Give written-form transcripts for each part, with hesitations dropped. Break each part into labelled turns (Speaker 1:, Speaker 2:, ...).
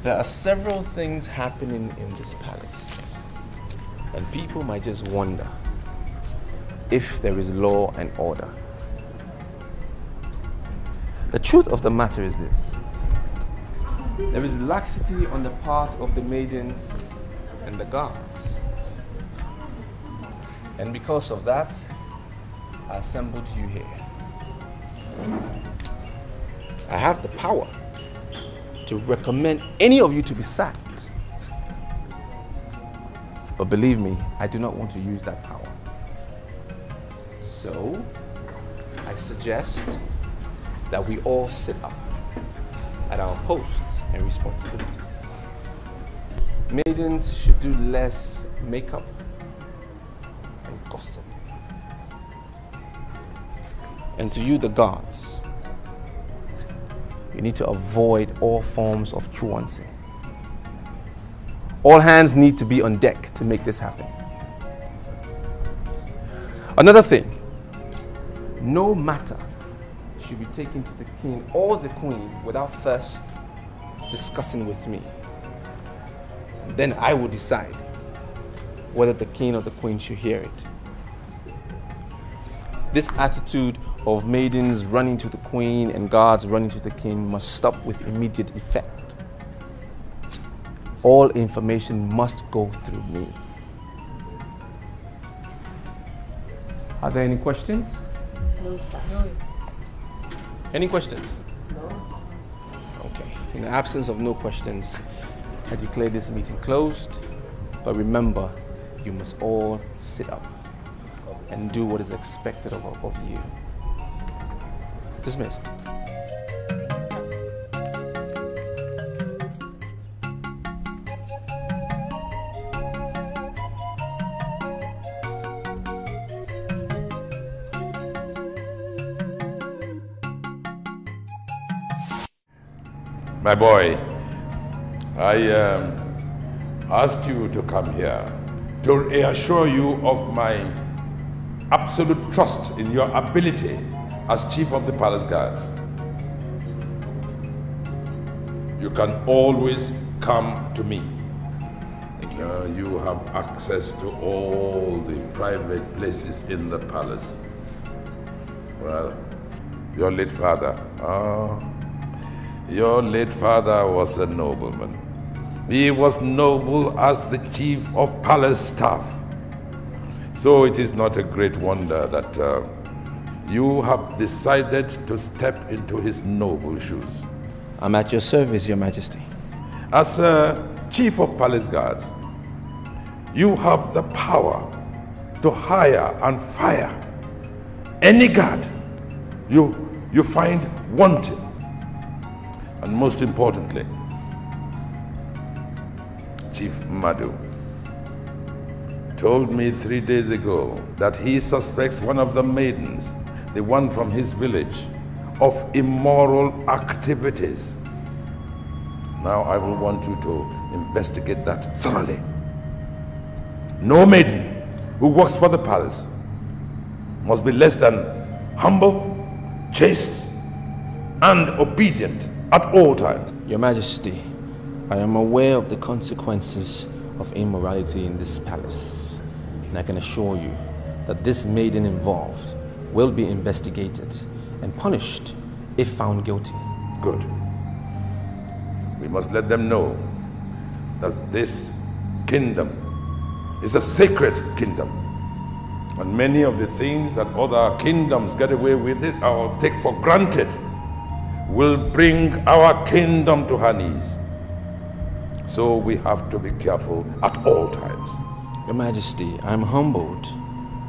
Speaker 1: There are several things happening in this palace, and people might just wonder if there is law and order. The truth of the matter is this: there is laxity on the part of the maidens and the guards. And because of that, I assembled you here. I have the power to recommend any of you to be sacked. But believe me, I do not want to use that power. So, I suggest that we all sit up at our posts and responsibilities. Maidens should do less makeup and gossip. And to you, the guards, you need to avoid all forms of truancy. All hands need to be on deck to make this happen. Another thing, no matter should be taken to the king or the queen without first discussing with me. Then I will decide whether the king or the queen should hear it. This attitude of maidens running to the queen and guards running to the king must stop with immediate effect. All information must go through me. Are there any questions?
Speaker 2: No, sir. No.
Speaker 1: Any questions?
Speaker 2: No.
Speaker 1: Okay. In the absence of no questions, I declare this meeting closed. But remember, you must all sit up and do what is expected of you. Dismissed.
Speaker 3: My boy, I asked you to come here to reassure you of my absolute trust in your ability as chief of the palace guards. You can always come to me. You have access to all the private places in the palace. Well, your late father, your late father was a nobleman. He was noble as the chief of palace staff. So it is not a great wonder that you have decided to step into his noble shoes.
Speaker 1: I'm at your service, Your Majesty.
Speaker 3: As chief of palace guards, you have the power to hire and fire any guard you find wanting. And most importantly, Chief Madu told me 3 days ago that he suspects one of the maidens, the one from his village, of immoral activities. Now I will want you to investigate that thoroughly. No maiden who works for the palace must be less than humble, chaste, and obedient at all times.
Speaker 1: Your Majesty, I am aware of the consequences of immorality in this palace, and I can assure you that this maiden involved will be investigated and punished if found guilty.
Speaker 3: Good. We must let them know that this kingdom is a sacred kingdom, and many of the things that other kingdoms get away with it or take for granted will bring our kingdom to her knees. So we have to be careful at all times.
Speaker 1: Your Majesty, I am humbled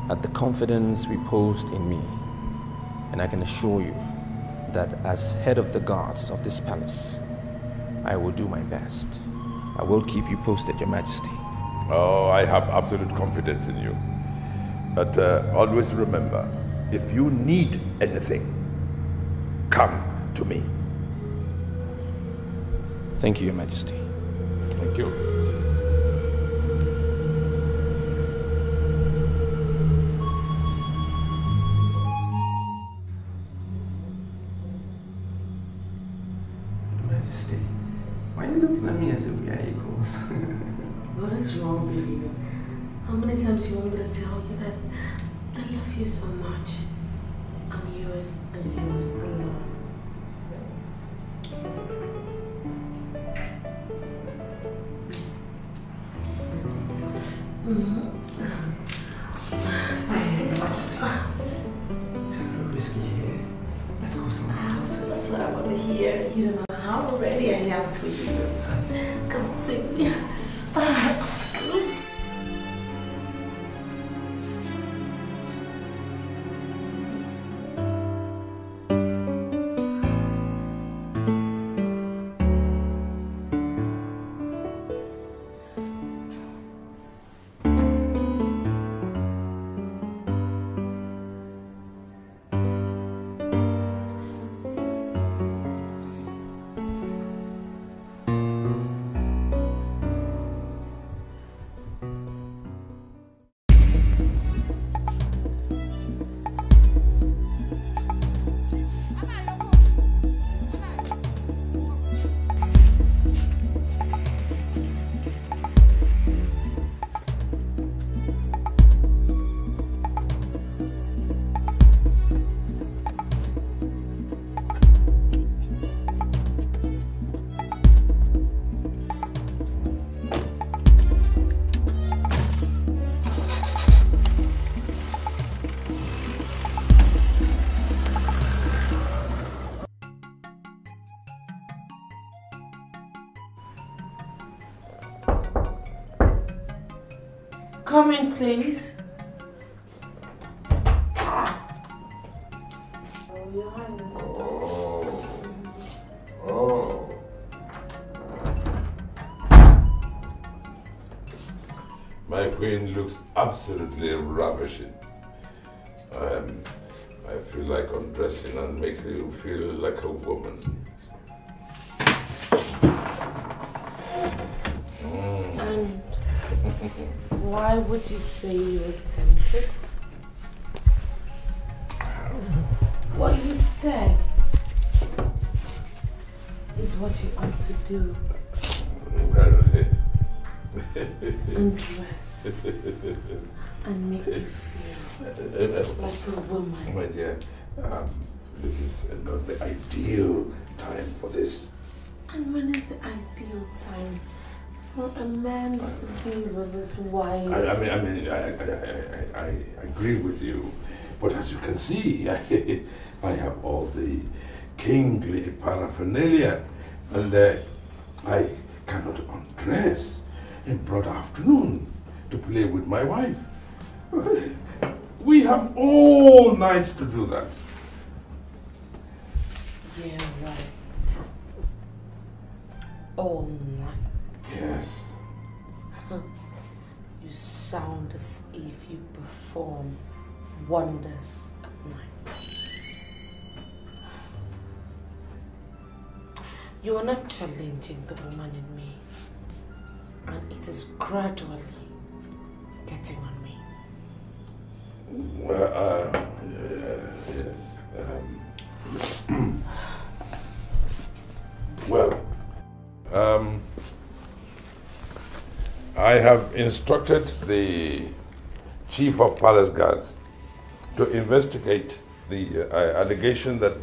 Speaker 1: at the confidence reposed in me, and I can assure you that as head of the guards of this palace, I will do my best. I will keep you posted, Your Majesty.
Speaker 3: Oh, I have absolute confidence in you. But always remember, if you need anything, come to me.
Speaker 1: Thank you, Your Majesty.
Speaker 3: Thank you.
Speaker 1: Your Majesty, Why are you looking at me as if we are equals?
Speaker 2: What is wrong with you? How many times do you want me to tell you that I love you so much? I'm yours and yours alone.
Speaker 1: Whiskey here. Let's go somewhere else.
Speaker 2: That's what I want to hear. You don't know how ready I am for you. Come on, sing. Come in, please. Oh, Your Highness.
Speaker 3: Oh. My queen looks absolutely ravishing. I feel like undressing and make you feel like a woman.
Speaker 2: And why would you say you were tempted? What you said is what you ought to do. Undress and make you feel like a woman.
Speaker 3: My dear, this is not the ideal time for this.
Speaker 2: And when is the ideal time for a man to be with his wife?
Speaker 3: I agree with you, but as you can see, I have all the kingly paraphernalia, and I cannot undress in broad afternoon to play with my wife. We have all night to do that.
Speaker 2: Yeah, right. All night.
Speaker 3: Yes.
Speaker 2: You sound as if you perform wonders at night. You are not challenging the woman in me, and it is gradually getting on me.
Speaker 3: Well, yes. Well, I have instructed the Chief of Palace Guards to investigate the allegation that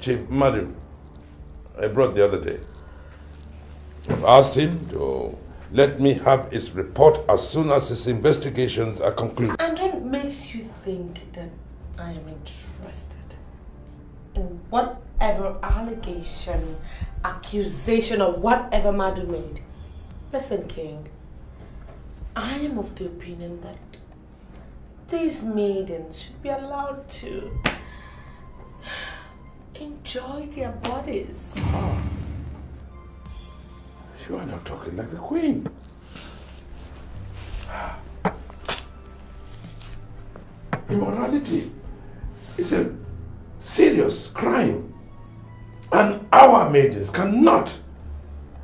Speaker 3: Chief Madu I brought the other day. I've asked him to let me have his report as soon as his investigations are concluded.
Speaker 2: And what makes you think that I am interested in whatever allegation, accusation, or whatever Madu made? Listen, King, I am of the opinion that these maidens should be allowed to enjoy their bodies.
Speaker 3: Oh. You are not talking like the Queen. Immorality is a serious crime, and our maidens cannot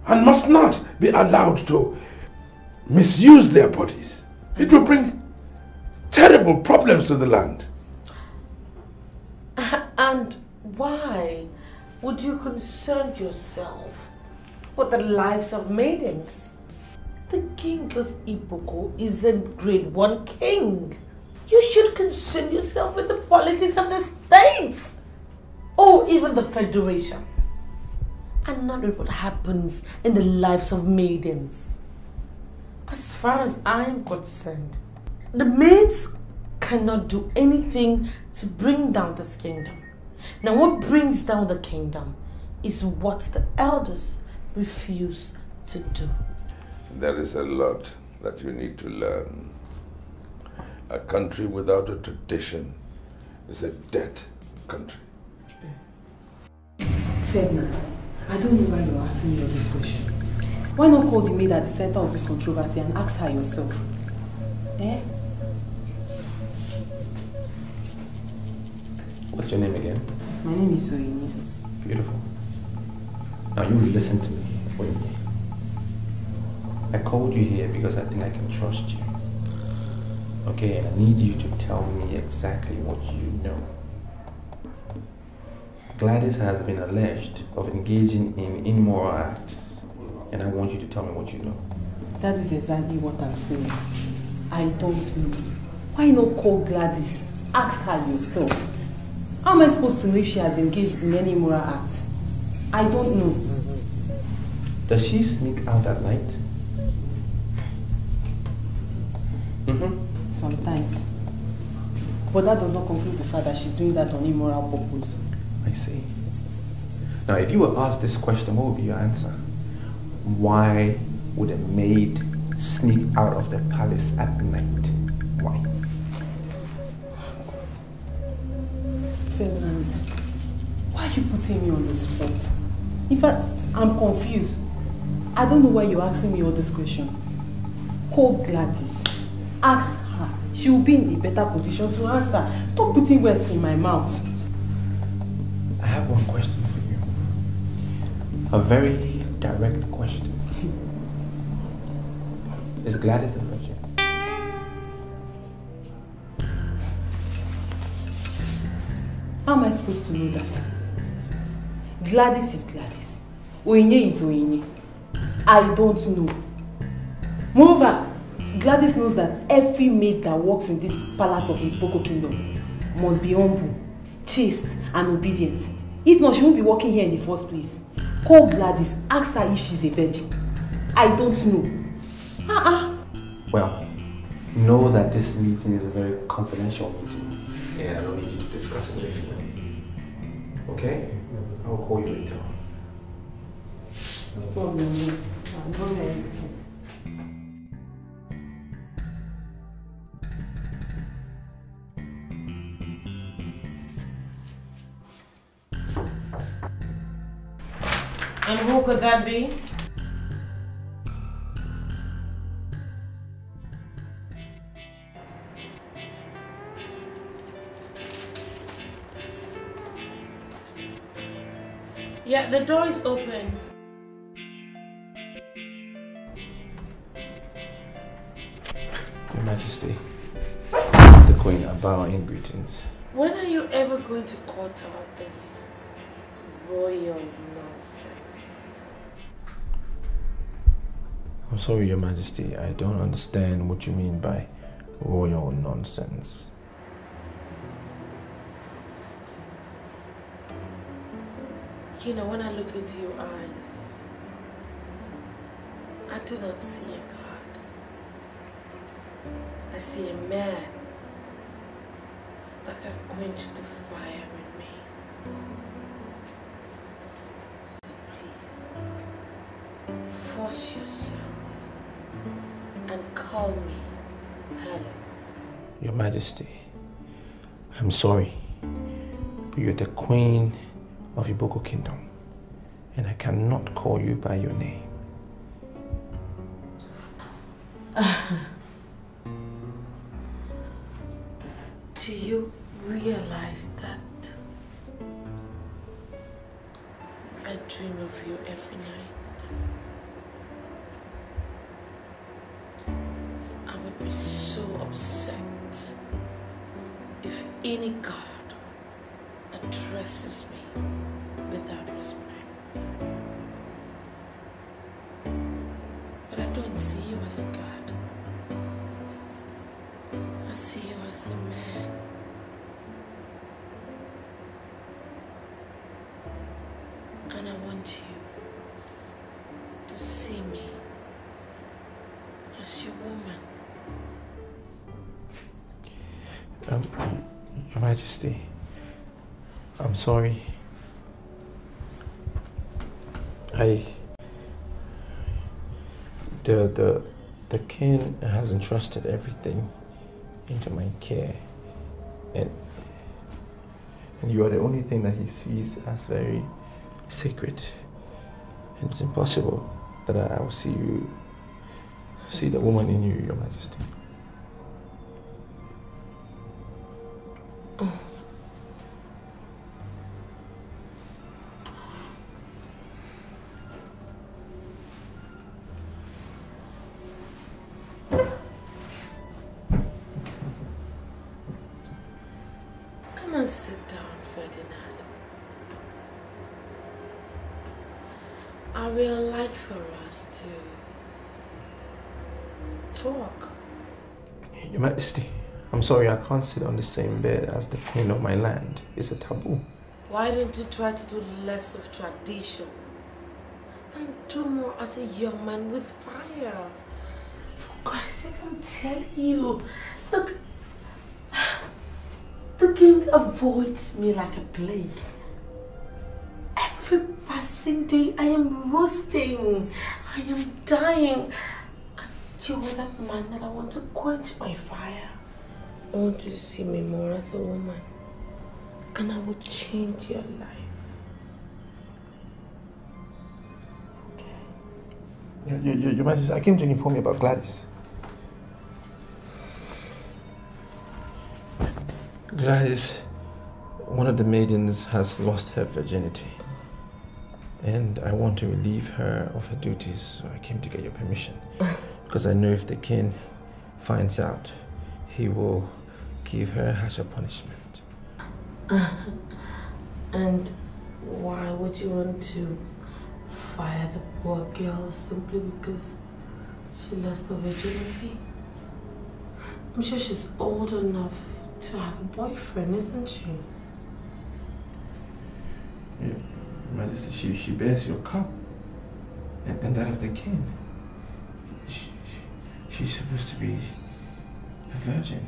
Speaker 3: and must not be allowed to misuse their bodies. It will bring terrible problems to the land.
Speaker 2: And why would you concern yourself but the lives of maidens. The king of Iboko isn't grade 1 king. You should concern yourself with the politics of the states or even the federation, and not with what happens in the lives of maidens. As far as I am concerned, the maids cannot do anything to bring down this kingdom. Now, what brings down the kingdom is what the elders refuse to do.
Speaker 3: There is a lot that you need to learn. A country without a tradition is a dead country.
Speaker 4: Ferdinand, I don't know why you're asking me all this question. Why not call the maid at the center of this controversy and ask her yourself? Eh?
Speaker 1: What's your name again?
Speaker 4: My name is Soini.
Speaker 1: Beautiful. Now you listen to me, Oyinye. I called you here because I think I can trust you. Okay, and I need you to tell me exactly what you know. Gladys has been alleged of engaging in immoral acts, and I want you to tell me what you know.
Speaker 4: That is exactly what I'm saying. I don't know. Why not call Gladys? Ask her yourself. How am I supposed to know if she has engaged in any immoral act? I don't know.
Speaker 1: Does she sneak out at night?
Speaker 4: Sometimes. But that does not conclude the fact that she's doing that on immoral purpose.
Speaker 1: I see. Now, if you were asked this question, what would be your answer? Why would a maid sneak out of the palace at night? Why?
Speaker 4: Ferdinand, why are you putting me on the spot? In fact, I'm confused. I don't know why you're asking me all this question. Call Gladys. Ask her. She will be in a better position to answer. Stop putting words in my mouth.
Speaker 1: I have one question for you. A very direct question. Is Gladys a virgin?
Speaker 4: How am I supposed to know that? Gladys is Gladys. Oyinye is Oyinye. I don't know. Moreover, Gladys knows that every maid that works in this palace of Iboko kingdom must be humble, chaste, and obedient. If not, she won't be working here in the first place. Call Gladys, ask her if she's a virgin. I don't know.
Speaker 1: Well, know that this meeting is a very confidential meeting, and I don't need you to discuss it with me. Okay? I will call you later.
Speaker 4: No problem. I'm not ready.
Speaker 2: And who could that be? Yeah, the door is open.
Speaker 1: Your Majesty, the Queen, I bow in greetings.
Speaker 2: When are you ever going to court about this royal nonsense?
Speaker 1: I'm sorry, Your Majesty, I don't understand what you mean by royal nonsense.
Speaker 2: You know, when I look into your eyes, I do not see a God. I see a man that can quench the fire in me. So please, force yourself and call me Helen.
Speaker 1: Your Majesty, I'm sorry, but you're the Queen of Iboko Kingdom, and I cannot call you by your name.
Speaker 2: Do you realize that I dream of you every night? I would be so upset if any god addresses me without respect. And I want you to see me as your woman.
Speaker 1: Your Majesty, I'm sorry. The king has entrusted everything into my care, and you are the only thing that he sees as very sacred. And it's impossible that I will see the woman in you, Your Majesty.
Speaker 2: Come and sit down, Ferdinand. I will like for us to talk.
Speaker 1: Your Majesty, I'm sorry, I can't sit on the same bed as the queen of my land. It's a taboo.
Speaker 2: Why don't you try to do less of tradition and do more as a young man with fire? For Christ's sake, I'm telling you. Look, the king avoids me like a plague. Every passing day, I am roasting. I am dying. And you're that man that I want to quench my fire. I want you to see me more as a woman. And I will change your life.
Speaker 1: Okay? Your Majesty, I came to inform you about Gladys. Gladys, one of the maidens, has lost her virginity. And I want to relieve her of her duties, so I came to get your permission. Because I know if the king finds out, he will give her harsher punishment.
Speaker 2: And why would you want to fire the poor girl simply because she lost her virginity? I'm sure she's old enough to have a boyfriend, isn't she?
Speaker 1: Yeah, Majesty, she bears your cup and that of the king. She's supposed to be a virgin.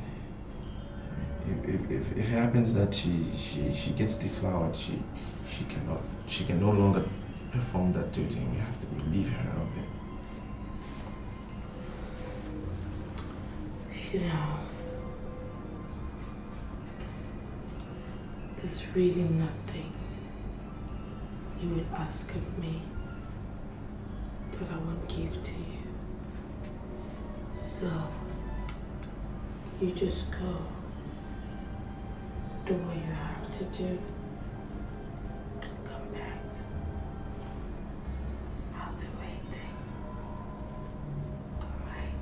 Speaker 1: If it happens that she gets deflowered, she can no longer perform that duty, and we have to relieve her of it.
Speaker 2: You know, there's really nothing you would ask of me that I won't give to you. So, you just go, do what you have to do, and come back. I'll be waiting. All right?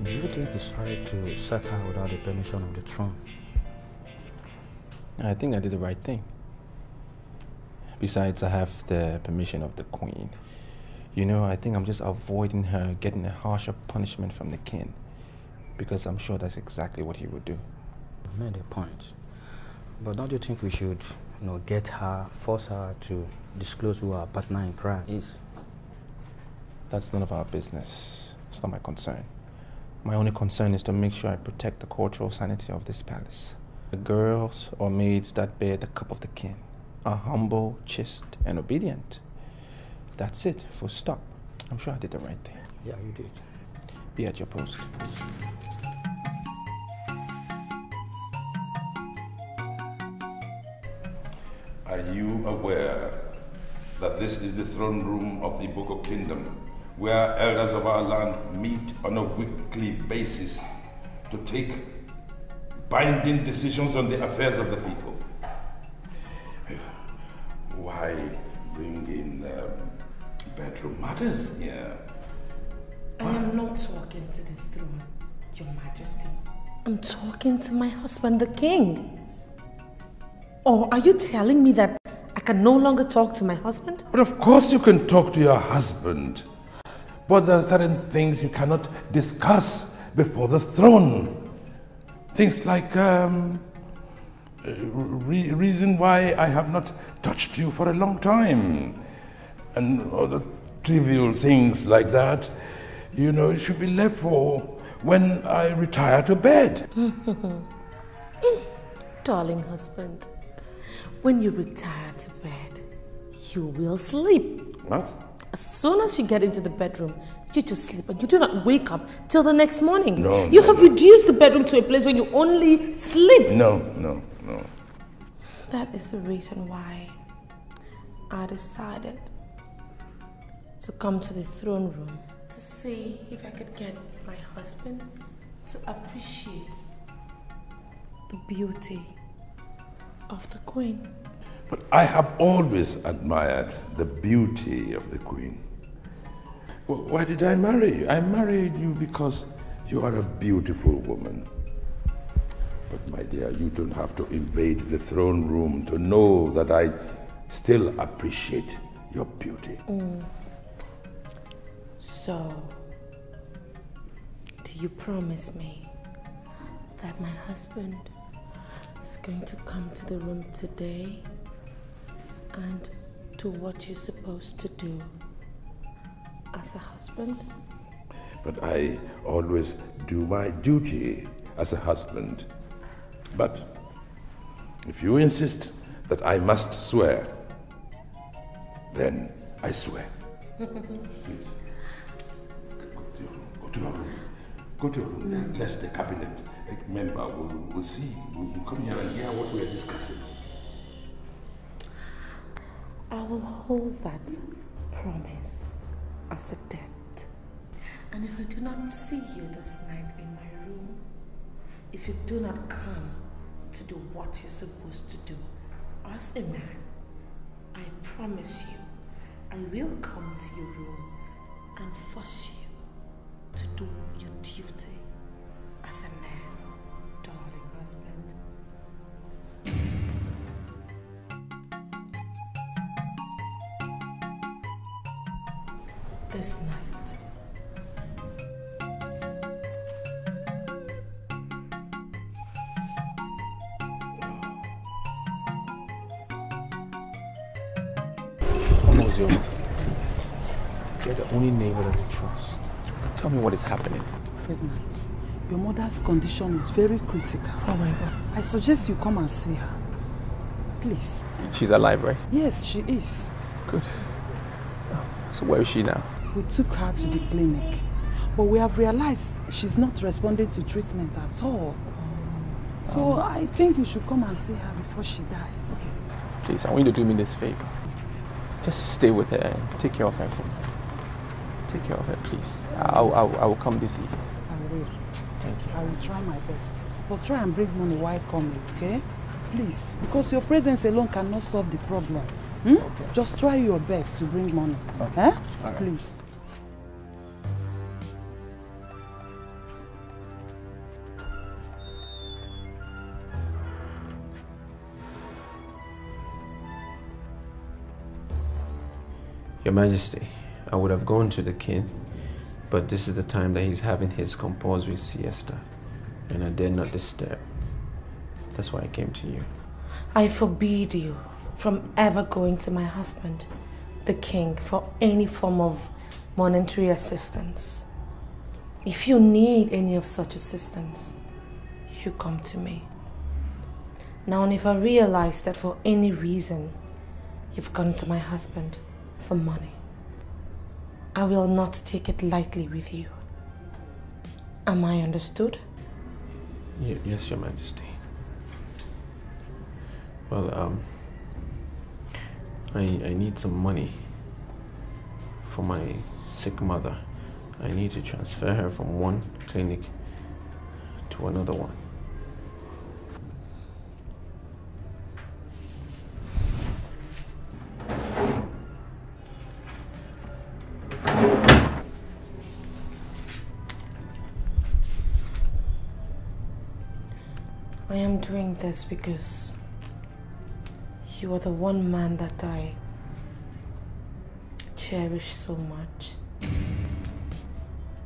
Speaker 5: Do you think it's right to sack her without the permission of the throne?
Speaker 1: I think I did the right thing. Besides, I have the permission of the queen. You know, I think I'm just avoiding her getting a harsher punishment from the king, because I'm sure that's exactly what he would do.
Speaker 5: You made a point. But don't you think we should, get her, force her to disclose who our partner in crime is?
Speaker 1: That's none of our business. It's not my concern. My only concern is to make sure I protect the cultural sanity of this palace. The girls or maids that bear the cup of the king are humble, chaste, and obedient. That's it, full stop. I'm sure I did the right thing.
Speaker 5: Yeah, you did.
Speaker 1: Be at your post.
Speaker 3: Are you aware that this is the throne room of the Boko Kingdom, where elders of our land meet on a weekly basis to take binding decisions on the affairs of the people? Why bring in bedroom matters here.
Speaker 2: I am not talking to the throne, Your Majesty. I'm talking to my husband, the king. Or are you telling me that I can no longer talk to my husband?
Speaker 3: But of course you can talk to your husband. But there are certain things you cannot discuss before the throne. Things like reason why I have not touched you for a long time. And other trivial things like that. You know, it should be left for when I retire to bed.
Speaker 2: Darling husband, when you retire to bed, you will sleep.
Speaker 3: What?
Speaker 2: As soon as you get into the bedroom, you just sleep and you do not wake up till the next morning.
Speaker 3: No,
Speaker 2: you have reduced the bedroom to a place where you only sleep.
Speaker 3: No.
Speaker 2: That is the reason why I decided to come to the throne room to see if I could get my husband to appreciate the beauty of the queen.
Speaker 3: But I have always admired the beauty of the queen. Well, why did I marry you? I married you because you are a beautiful woman. But my dear, you don't have to invade the throne room to know that I still appreciate your beauty.
Speaker 2: So, do you promise me that my husband is going to come to the room today and do what you're supposed to do as a husband?
Speaker 3: But I always do my duty as a husband. But if you insist that I must swear, then I swear. Please. Go to your room. Go to your room. Lest the cabinet member will see. Will come here and hear what we are discussing.
Speaker 2: I will hold that promise as a debt. And if I do not see you this night in my room, if you do not come to do what you're supposed to do as a man, I promise you, I will come to your room and force you to do your duty as a man, darling husband. This night.
Speaker 1: You're the only neighbor that I trust. Tell me what is happening.
Speaker 6: Ferdinand, your mother's condition is very critical.
Speaker 1: Oh my God.
Speaker 6: I suggest you come and see her. Please.
Speaker 1: She's alive, right?
Speaker 6: Yes, she is.
Speaker 1: Good. So where is she now?
Speaker 6: We took her to the clinic, but we have realized she's not responding to treatment at all. So I think you should come and see her before she dies.
Speaker 1: Please, I want you to do me this favor. Just stay with her and take care of her for me. Take care of her, please. I will come this evening.
Speaker 6: I will.
Speaker 1: Thank you.
Speaker 6: I will try my best. But try and bring money while coming, okay? Please, because your presence alone cannot solve the problem. Okay. Just try your best to bring money.
Speaker 1: Okay.
Speaker 6: Eh?
Speaker 1: Right.
Speaker 6: Please.
Speaker 1: Your Majesty, I would have gone to the king, but this is the time that he's having his compulsory siesta, and I dare not disturb. That's why I came to you.
Speaker 2: I forbid you from ever going to my husband, the king, for any form of monetary assistance. If you need any of such assistance, you come to me. Now, if I realize that for any reason you've gone to my husband for money, I will not take it lightly with you. Am I understood?
Speaker 1: Yes, Your Majesty. Well, I need some money for my sick mother. I need to transfer her from one clinic to another one.
Speaker 2: I am doing this because you are the one man that I cherish so much.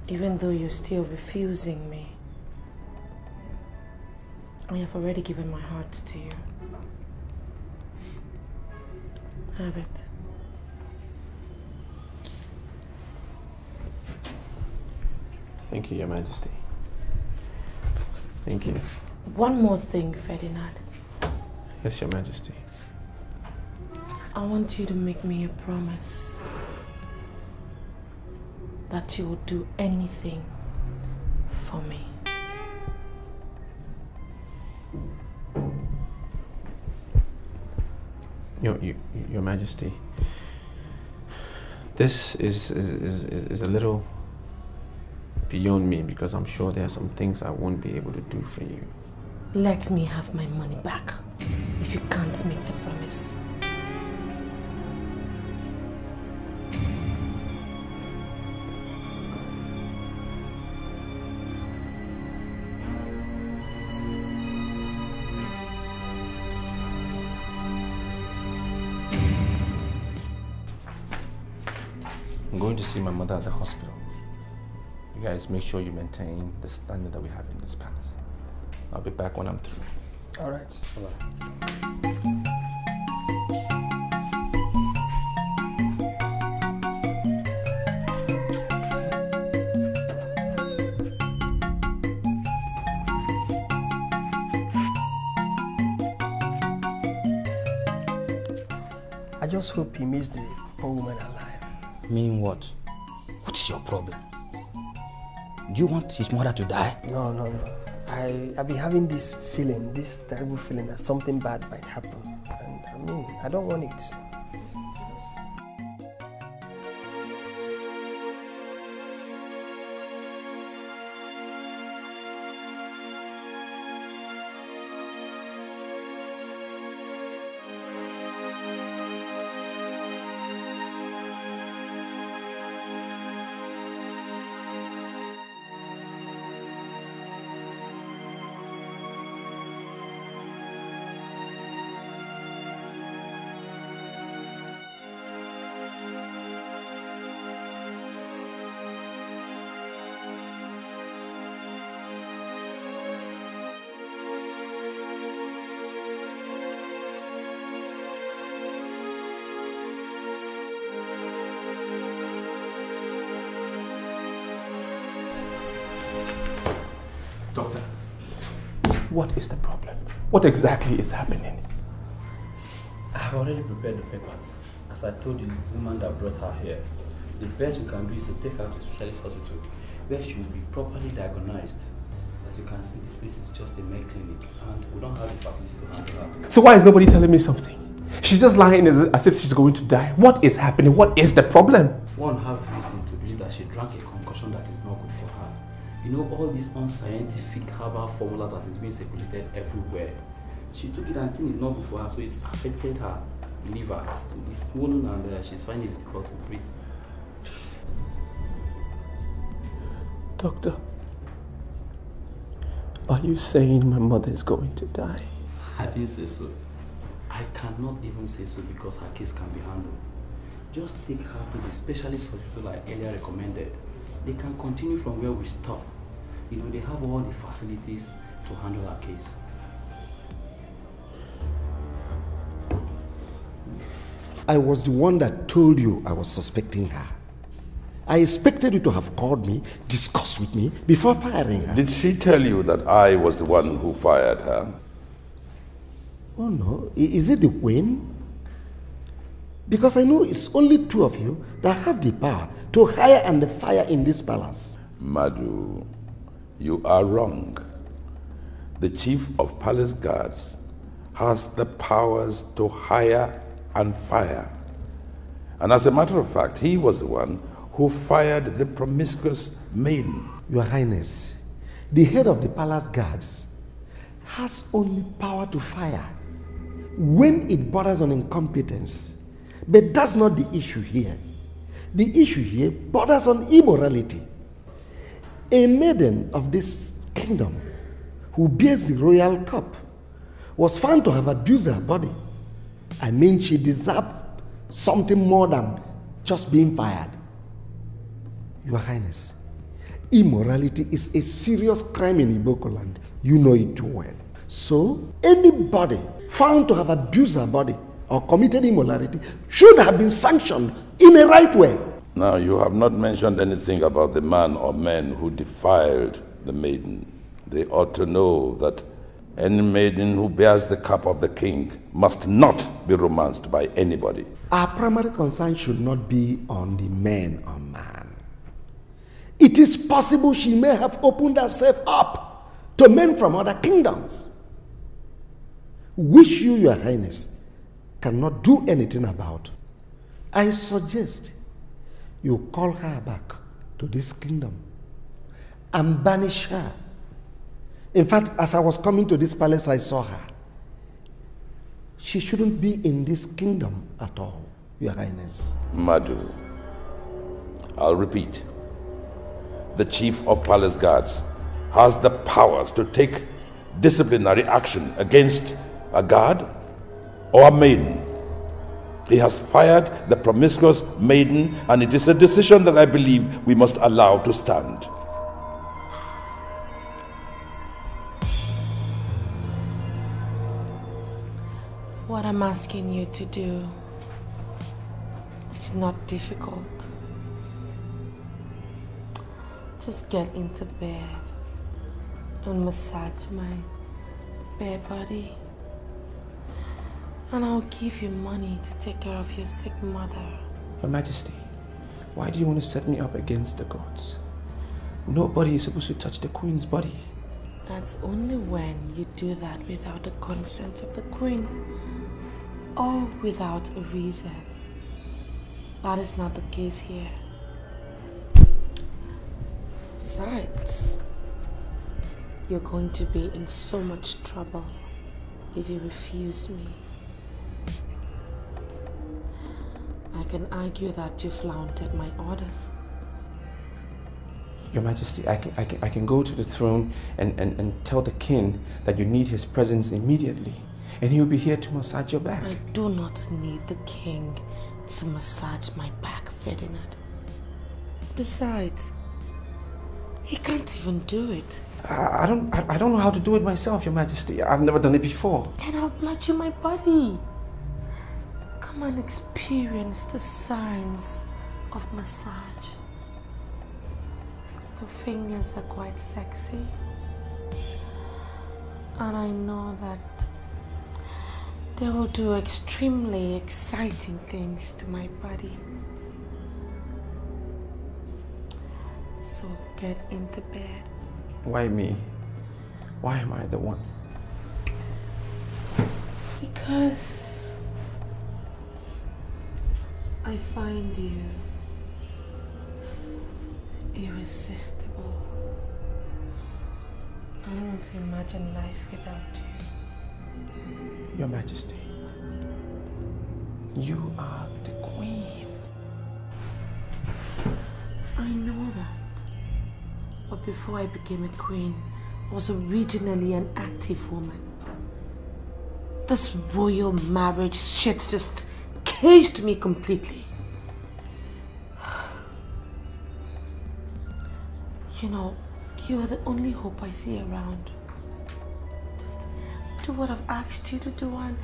Speaker 2: Even though you're still refusing me, I have already given my heart to you. Have it.
Speaker 1: Thank you, Your Majesty. Thank you.
Speaker 2: One more thing, Ferdinand.
Speaker 1: Yes, Your Majesty.
Speaker 2: I want you to make me a promise that you will do anything for me.
Speaker 1: Your Majesty, this is a little beyond me because I'm sure there are some things I won't be able to do for you.
Speaker 2: Let me have my money back if you can't make the promise.
Speaker 1: I'm going to see my mother at the hospital. You guys make sure you maintain the standard that we have in this palace. I'll be back when I'm through.
Speaker 7: All right. I just hope he meets the poor woman alive.
Speaker 5: Meaning what? What is your problem? Do you want his mother to die?
Speaker 7: No. I've been having this feeling, this terrible feeling that something bad might happen. And I mean, I don't want it.
Speaker 1: Doctor, what is the problem? What exactly is happening?
Speaker 8: I have already prepared the papers. As I told you, the woman that brought her here, the best we can do is to take her to a specialist hospital where she will be properly diagnosed. As you can see, this place is just a med clinic and we don't have the facilities to handle her.
Speaker 1: So why is nobody telling me something? She's just lying as if she's going to die. What is happening? What is the problem?
Speaker 8: One have reason to believe that she drank a concoction that is not good for her. You know, all these unscientific herbal formula that is being circulated everywhere. She took it and thing is not good for her, so it's affected her liver. So it's swollen and she's finding it difficult to breathe.
Speaker 1: Doctor, are you saying my mother is going to die?
Speaker 8: I didn't say so. I cannot even say so because her case can be handled. Just take her to the specialist hospital I earlier recommended. They can continue from where we stop. You know, they have all the facilities to handle her case.
Speaker 9: I was the one that told you I was suspecting her. I expected you to have called me, discussed with me before firing her.
Speaker 3: Did she tell you that I was the one who fired her?
Speaker 9: Oh no, is it the Queen? Because I know it's only two of you that have the power to hire and fire in this palace.
Speaker 3: Madhu, you are wrong. The chief of palace guards has the powers to hire and fire. And as a matter of fact, he was the one who fired the promiscuous maiden.
Speaker 9: Your Highness, the head of the palace guards has only power to fire when it borders on incompetence. But that's not the issue here. The issue here borders on immorality. A maiden of this kingdom who bears the royal cup, was found to have abused her body, I mean, she deserved something more than just being fired. Your Highness, immorality is a serious crime in Iboko land. You know it too well. So, anybody found to have abused her body or committed immorality should have been sanctioned in a right way.
Speaker 3: Now, you have not mentioned anything about the man or men who defiled the maiden. They ought to know that any maiden who bears the cup of the king must not be romanced by anybody.
Speaker 9: Our primary concern should not be on the man or man. It is possible she may have opened herself up to men from other kingdoms, which you, Your Highness, cannot do anything about. I suggest you call her back to this kingdom and banish her. In fact, as I was coming to this palace, I saw her. She shouldn't be in this kingdom at all, Your Highness.
Speaker 3: Madhu, I'll repeat. The chief of palace guards has the powers to take disciplinary action against a guard or a maiden. He has fired the promiscuous maiden, and it is a decision that I believe we must allow to stand.
Speaker 2: What I'm asking you to do is not difficult. Just get into bed and massage my bare body, and I'll give you money to take care of your sick mother.
Speaker 1: Your Majesty, why do you want to set me up against the gods? Nobody is supposed to touch the queen's body.
Speaker 2: That's only when you do that without the consent of the queen, or without a reason. That is not the case here. Besides, you're going to be in so much trouble if you refuse me. I can argue that you flaunted my orders.
Speaker 1: Your Majesty, I can go to the throne and tell the king that you need his presence immediately, and he will be here to massage your back.
Speaker 2: I do not need the king to massage my back, Ferdinand. Besides, he can't even do it.
Speaker 1: I don't know how to do it myself, Your Majesty. I've never done it before.
Speaker 2: Then I'll blood you my body. Come and experience the signs of massage. Your fingers are quite sexy, and I know that they will do extremely exciting things to my body. So get into bed.
Speaker 1: Why me? Why am I the one?
Speaker 2: Because I find you irresistible. I don't want to imagine life without you.
Speaker 1: Your Majesty, you are the queen.
Speaker 2: I know that. But before I became a queen, I was originally an active woman. This royal marriage shit just caged me completely. You know, you are the only hope I see around. Just do what I've asked you to do, and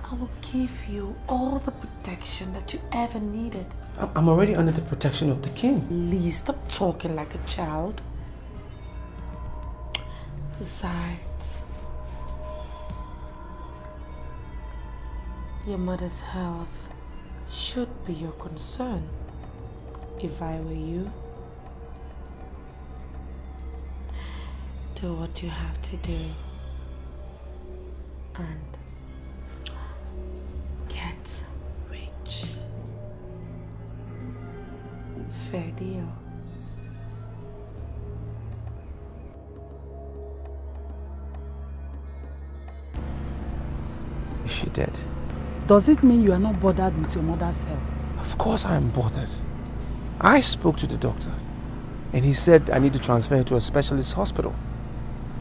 Speaker 2: I will give you all the protection that you ever needed.
Speaker 1: I'm already under the protection of the king.
Speaker 2: Please stop talking like a child. Besides, your mother's health should be your concern. If I were you, do what you have to do and get rich. Fair deal.
Speaker 1: Is she dead?
Speaker 6: Does it mean you are not bothered with your mother's health?
Speaker 1: Of course I am bothered. I spoke to the doctor, and he said I need to transfer her to a specialist hospital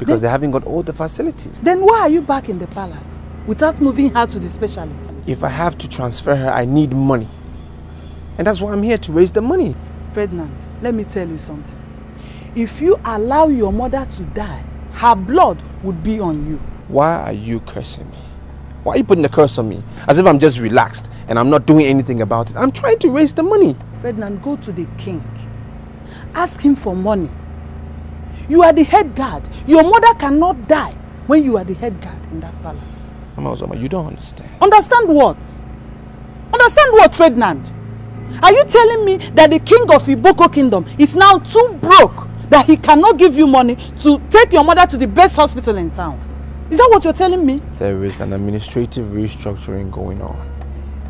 Speaker 1: because they haven't got all the facilities.
Speaker 6: Then why are you back in the palace without moving her to the specialist?
Speaker 1: If I have to transfer her, I need money. And that's why I'm here, to raise the money.
Speaker 6: Ferdinand, let me tell you something. If you allow your mother to die, her blood would be on you.
Speaker 1: Why are you cursing me? Why are you putting a curse on me? As if I'm just relaxed and I'm not doing anything about it. I'm trying to raise the money.
Speaker 6: Ferdinand, go to the king. Ask him for money. You are the head guard. Your mother cannot die when you are the head guard in that palace.
Speaker 1: Mama Wazobia, you don't understand.
Speaker 6: Understand what? Understand what, Ferdinand? Are you telling me that the king of Iboko kingdom is now too broke that he cannot give you money to take your mother to the best hospital in town? Is that what you're telling me?
Speaker 1: There is an administrative restructuring going on.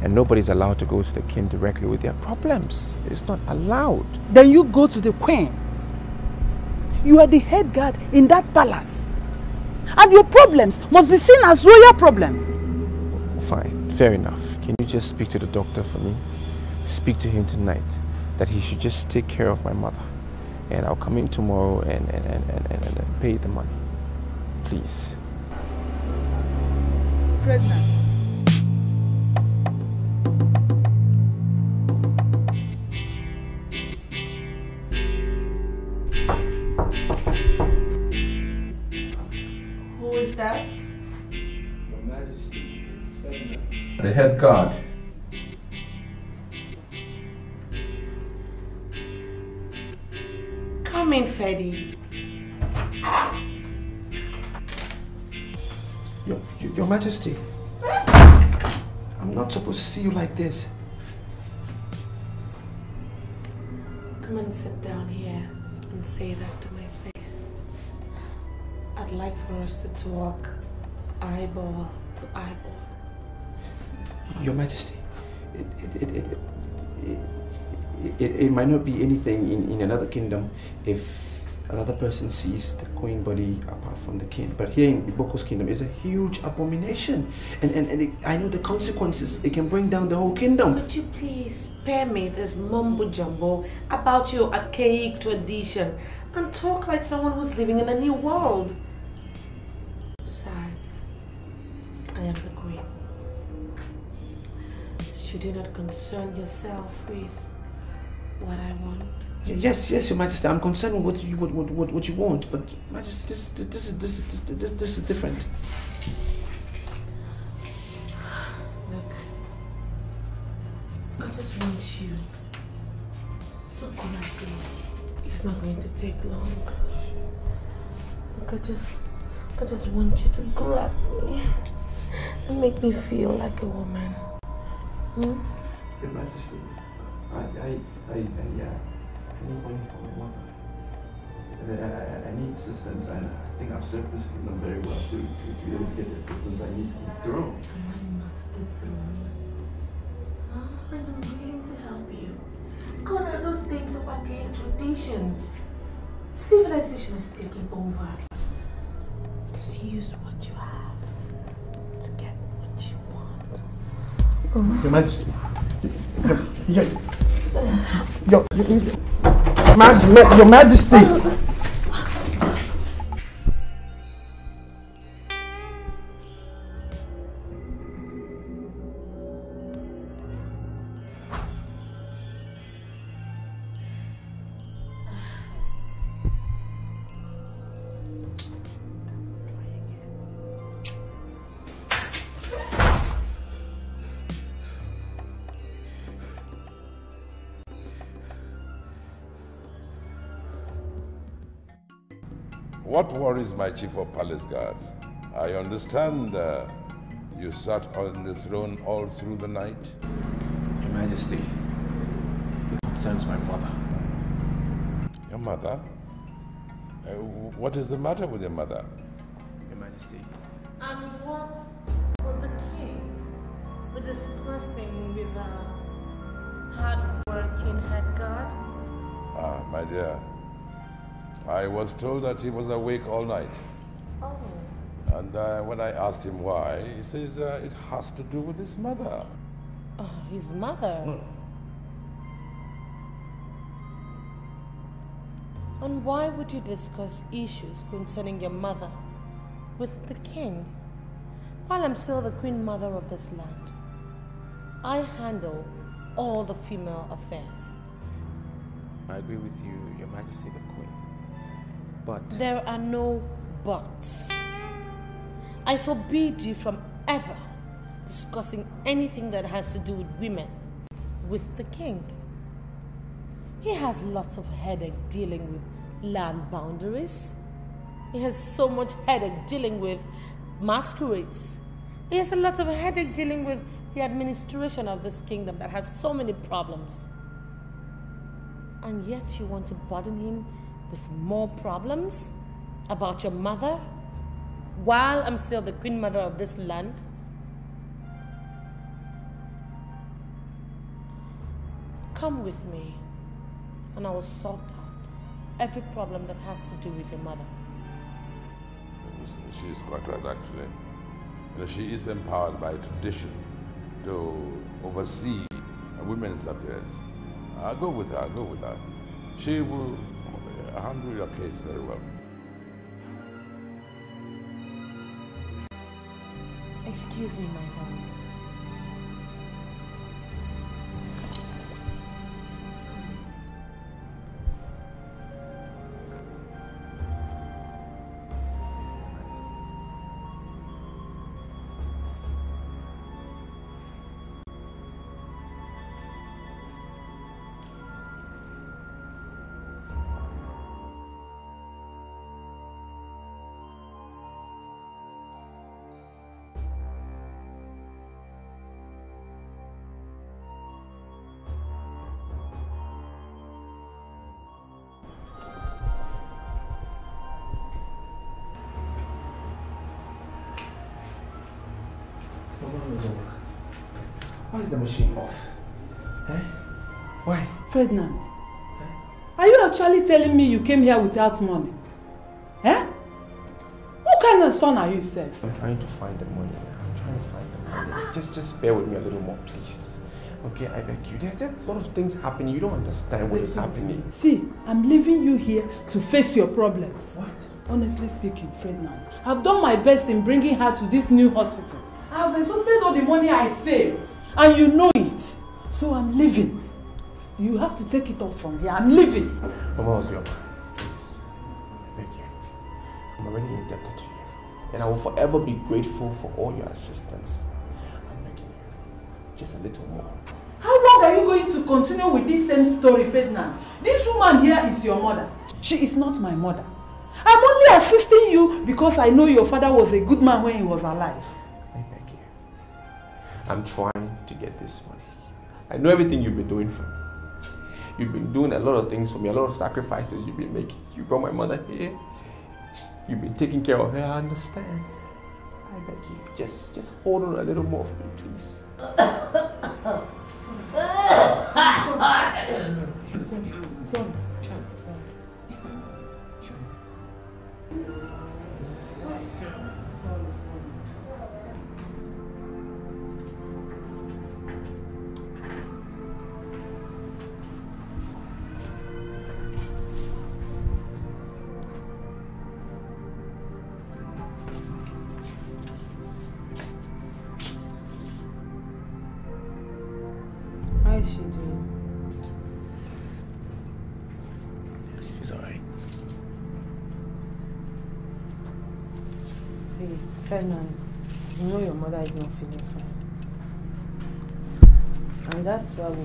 Speaker 1: And nobody's allowed to go to the king directly with their problems. It's not allowed.
Speaker 6: Then you go to the queen. You are the head guard in that palace. And your problems must be seen as royal problem.
Speaker 1: Fine, fair enough. Can you just speak to the doctor for me? Speak to him tonight that he should just take care of my mother. And I'll come in tomorrow and pay the money. Please.
Speaker 6: Pregnant.
Speaker 2: Who is that?
Speaker 1: Your Majesty, it's Ferdinand.
Speaker 3: The head guard.
Speaker 2: Come in, Freddy.
Speaker 1: Your Majesty, I'm not supposed to see you like this.
Speaker 2: Come and sit down here and say that to my face. I'd like for us to talk eyeball to eyeball.
Speaker 1: Your Majesty, it might not be anything in another kingdom if another person sees the queen body apart from the king. But here in Iboko's kingdom, it's a huge abomination. And I know the consequences. It can bring down the whole kingdom.
Speaker 2: Could you please spare me this mumbo jumbo about your archaic tradition and talk like someone who's living in a new world? Besides, I am the queen. Should you not concern yourself with what I want?
Speaker 1: Yes, Your Majesty. I'm concerned with what you want, but Majesty, this is different.
Speaker 2: Look, I just want you to come at me. It's not going to take long. Look, I just want you to grab me and make me feel like a woman.
Speaker 1: Your Majesty, I need money for my mother. I need assistance, and I think I've served this kingdom very well to be able to get the assistance I need from the throne.
Speaker 2: I'm not the throne. I'm willing to help you. Gone are those days of archaic tradition. Civilization is taking over. Just use what you have to get what you want.
Speaker 1: Your Majesty. Your Majesty.
Speaker 3: What worries my chief of palace guards? I understand you sat on the throne all through the night.
Speaker 1: Your Majesty, it concerns my mother.
Speaker 3: Your mother? What is the matter with your mother?
Speaker 1: Your Majesty.
Speaker 2: And what would the king be discussing with a hard-working head guard?
Speaker 3: Ah, my dear. I was told that he was awake all night.
Speaker 2: Oh.
Speaker 3: And when I asked him why, he says it has to do with his mother.
Speaker 2: Oh, his mother? And why would you discuss issues concerning your mother with the king while I'm still the queen mother of this land? I handle all the female affairs.
Speaker 1: I agree with you, Your Majesty the Queen. But...
Speaker 2: There are no buts. I forbid you from ever discussing anything that has to do with women with the king. He has lots of headache dealing with land boundaries. He has so much headache dealing with masquerades. He has a lot of headache dealing with the administration of this kingdom that has so many problems. And yet you want to burden him with more problems about your mother while I'm still the queen mother of this land? Come with me and I will sort out every problem that has to do with your mother.
Speaker 3: She is quite right, actually. You know, she is empowered by tradition to oversee women's affairs. I'll go with her, She will handle your case very well.
Speaker 2: Excuse me, my lord.
Speaker 1: Why is the machine off? Eh? Why?
Speaker 6: Ferdinand, are you actually telling me you came here without money? Eh? What kind of son are you, sir?
Speaker 1: I'm trying to find the money. Just bear with me a little more, please. Okay, I beg you. There's a lot of things happening. You don't understand what is happening.
Speaker 6: See, I'm leaving you here to face your problems.
Speaker 1: What?
Speaker 6: Honestly speaking, Ferdinand, I've done my best in bringing her to this new hospital. I've exhausted all the money I saved, and you know it. So I'm leaving. You have to take it up from here. I'm leaving.
Speaker 1: Mama Wazobia, please. I beg you. I'm already indebted to you. And I will forever be grateful for all your assistance. I'm begging you. Just a little more.
Speaker 6: How long are you going to continue with this same story, Ferdinand? This woman here is your mother. She is not my mother. I'm only assisting you because I know your father was a good man when he was alive.
Speaker 1: I beg you. I'm trying to get this money. I know everything you've been doing for me. You've been doing a lot of things for me, a lot of sacrifices you've been making. You brought my mother here. You've been taking care of her, I understand. I beg you, just hold on a little more for me, please. Sorry.
Speaker 6: How is she doing?
Speaker 1: She's alright.
Speaker 6: See, Ferdinand, you know your mother is not feeling fine. And that's why we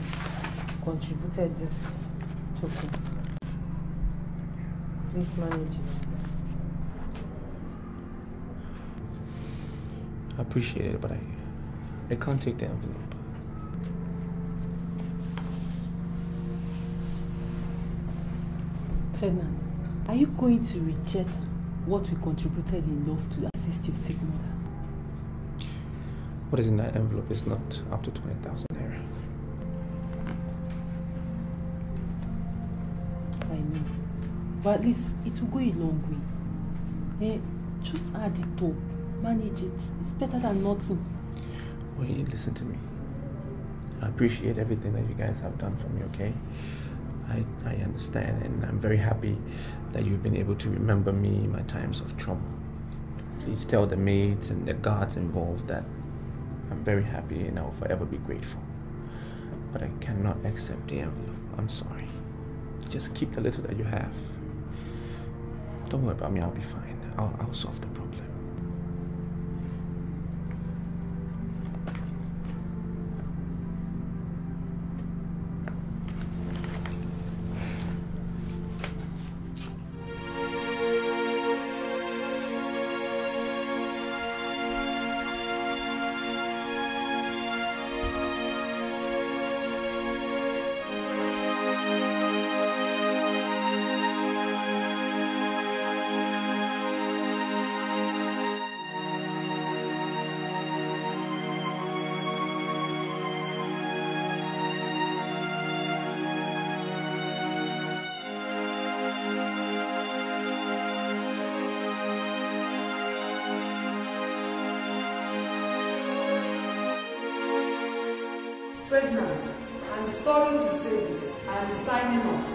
Speaker 6: contributed this token. Please manage it.
Speaker 1: I appreciate it, but I can't take the envelope.
Speaker 6: Ferdinand, are you going to reject what we contributed in love to assist your sick mother?
Speaker 1: What is in that envelope is not up to 20,000 naira.
Speaker 6: I know. But at least it will go a long way. Just add it up. Manage it. It's better than nothing.
Speaker 1: Well, listen to me. I appreciate everything that you guys have done for me, okay? I understand, and I'm very happy that you've been able to remember me in my times of trouble. Please tell the maids and the guards involved that I'm very happy and I'll forever be grateful. But I cannot accept the envelope. I'm sorry. Just keep the little that you have. Don't worry about me, I'll be fine. I'll solve the problem.
Speaker 6: Ferdinand, I'm sorry to say this. I'm signing off.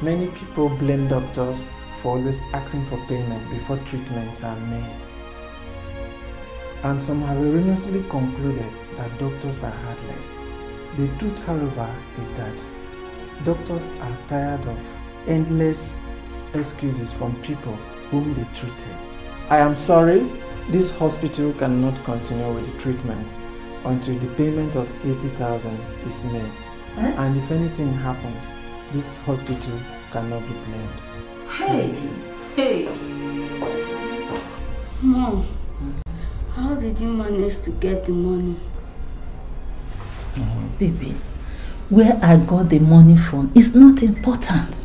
Speaker 7: Many people blame doctors for always asking for payment before treatments are made. And some have erroneously concluded that doctors are heartless. The truth, however, is that doctors are tired of endless excuses from people whom they treated. I am sorry, this hospital cannot continue with the treatment until the payment of 80,000 is made. And if anything happens, this hospital cannot be blamed.
Speaker 10: Hey! Mom, how did you manage to get the money?
Speaker 11: Oh, baby, where I got the money from is not important.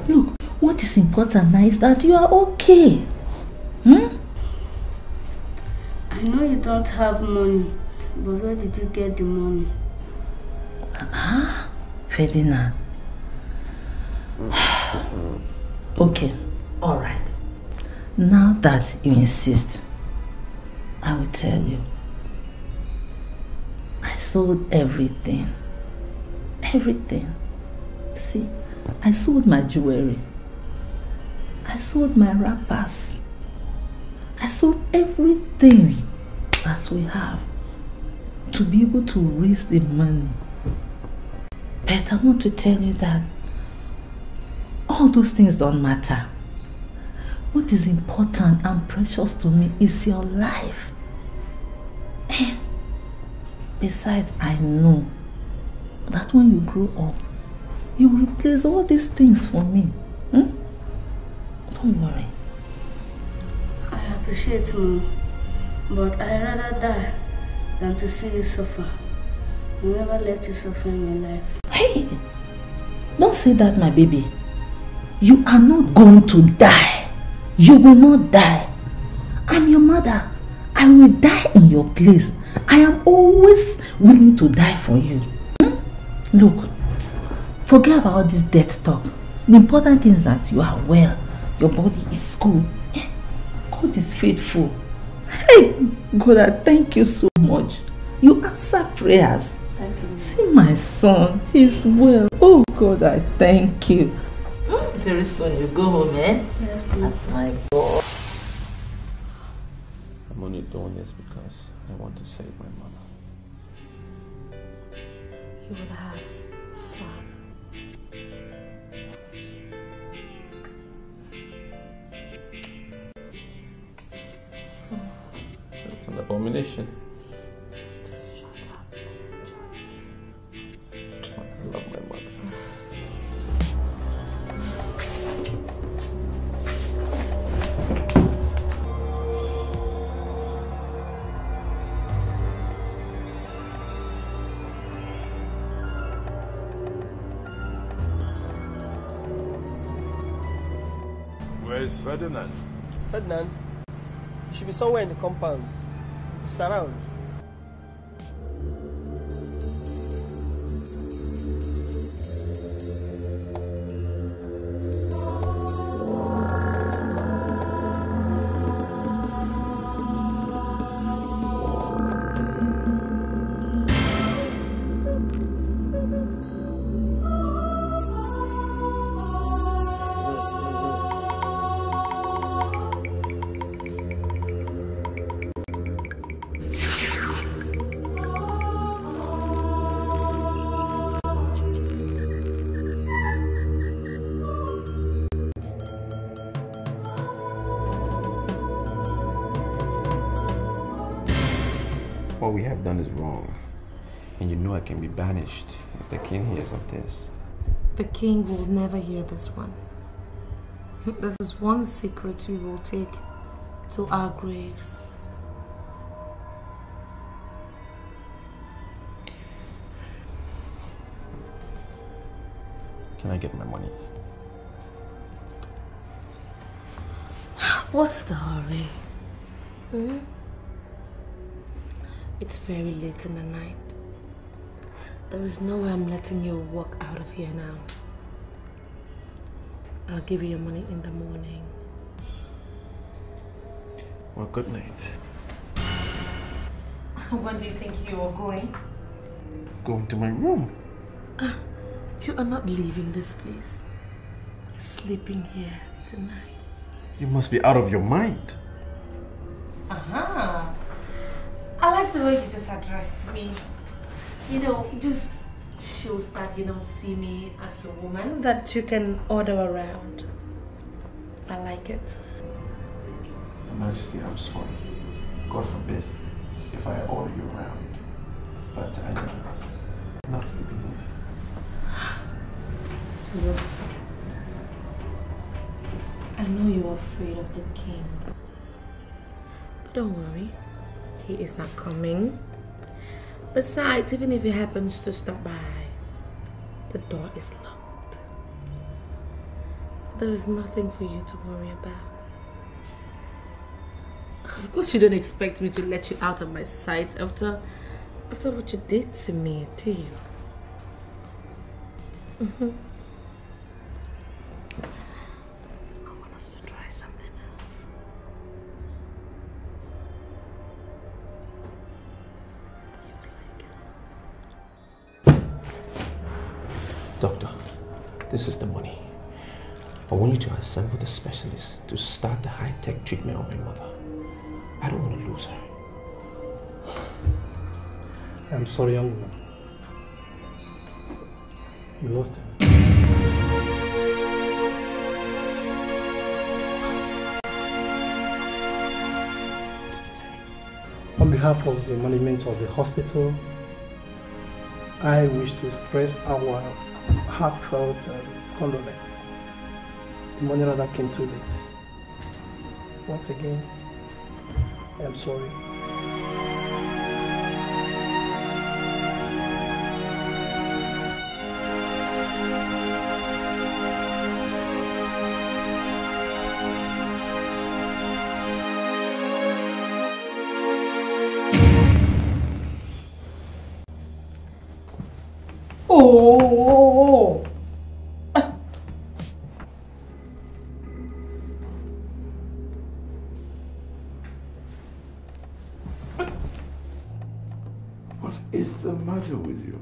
Speaker 11: Look, what is important now is that you are okay.
Speaker 10: I know you don't have money, but where did you get the money?
Speaker 11: Ferdinand. Okay, all right. Now that you insist, I will tell you. I sold everything. Everything. See, I sold my jewelry. I sold my wrappers. I sold everything that we have to be able to raise the money. But I want to tell you that all those things don't matter. What is important and precious to me is your life. And besides, I know that when you grow up, you will replace all these things for me. Don't worry.
Speaker 10: I appreciate, Mom, but I'd rather die than to see you suffer. I'll never let you suffer in my life.
Speaker 11: Hey, don't say that, my baby. You are not going to die. You will not die. I'm your mother. I will die in your place. I am always willing to die for you. Look, forget about all this death talk. The important thing is that you are well. Your body is good. God is faithful. Hey, God, I thank you so much. You answer prayers.
Speaker 10: Thank you.
Speaker 11: See my son, he's well. Oh God, I thank you. Very soon you go home, eh?
Speaker 10: Yes, ma'am.
Speaker 11: That's my boy.
Speaker 1: I'm only doing this because I want to save my mother.
Speaker 11: You will have fun.
Speaker 1: It's an abomination.
Speaker 11: Shut up.
Speaker 1: I love my mother.
Speaker 3: Where's Ferdinand?
Speaker 7: Ferdinand, you should be somewhere in the compound.
Speaker 12: It's around.
Speaker 1: What we have done is wrong. And you know I can be banished if the king hears of this.
Speaker 2: The king will never hear this one. This is one secret we will take to our graves.
Speaker 1: Can I get my money?
Speaker 2: What's the hurry? Hmm? It's very late in the night. There is no way I'm letting you walk out of here now. I'll give you your money in the morning.
Speaker 1: Well, good night.
Speaker 2: Where do you think you are going?
Speaker 1: Going to my room.
Speaker 2: You are not leaving this place. You're sleeping here tonight.
Speaker 1: You must be out of your mind.
Speaker 2: Aha! I like the way you just addressed me. You know, it just shows that you don't see me as your woman that you can order around. I like it.
Speaker 1: Your Majesty, I'm sorry. God forbid if I order you around. But I'm not sleeping here.
Speaker 2: Look, I know you're afraid of the king. But don't worry. He is not coming. Besides, even if he happens to stop by, the door is locked. So there is nothing for you to worry about. Of course you don't expect me to let you out of my sight after what you did to me, do you? I want us to try something else.
Speaker 1: Doctor, this is the money. I want you to assemble the specialists to start the high-tech treatment of my mother. I don't want to lose her.
Speaker 12: I'm sorry, young woman. You lost her. On behalf of the management of the hospital, I wish to express our heartfelt condolence. The money rather came too late. Once again, I am sorry.
Speaker 2: Oh!
Speaker 3: What is the matter with you?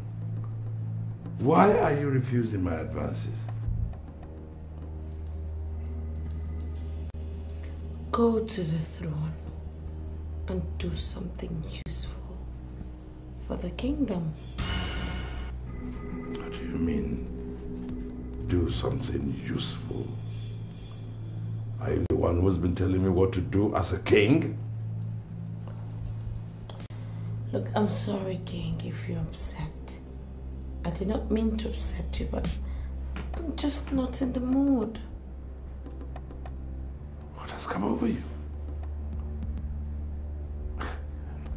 Speaker 3: Why are you refusing my advances?
Speaker 2: Go to the throne and do something useful for the kingdom.
Speaker 3: What do you mean, do something useful? Are you the one who's been telling me what to do as a king?
Speaker 2: Look, I'm sorry, King, if you're upset. I did not mean to upset you, but I'm just not in the mood.
Speaker 3: What has come over you?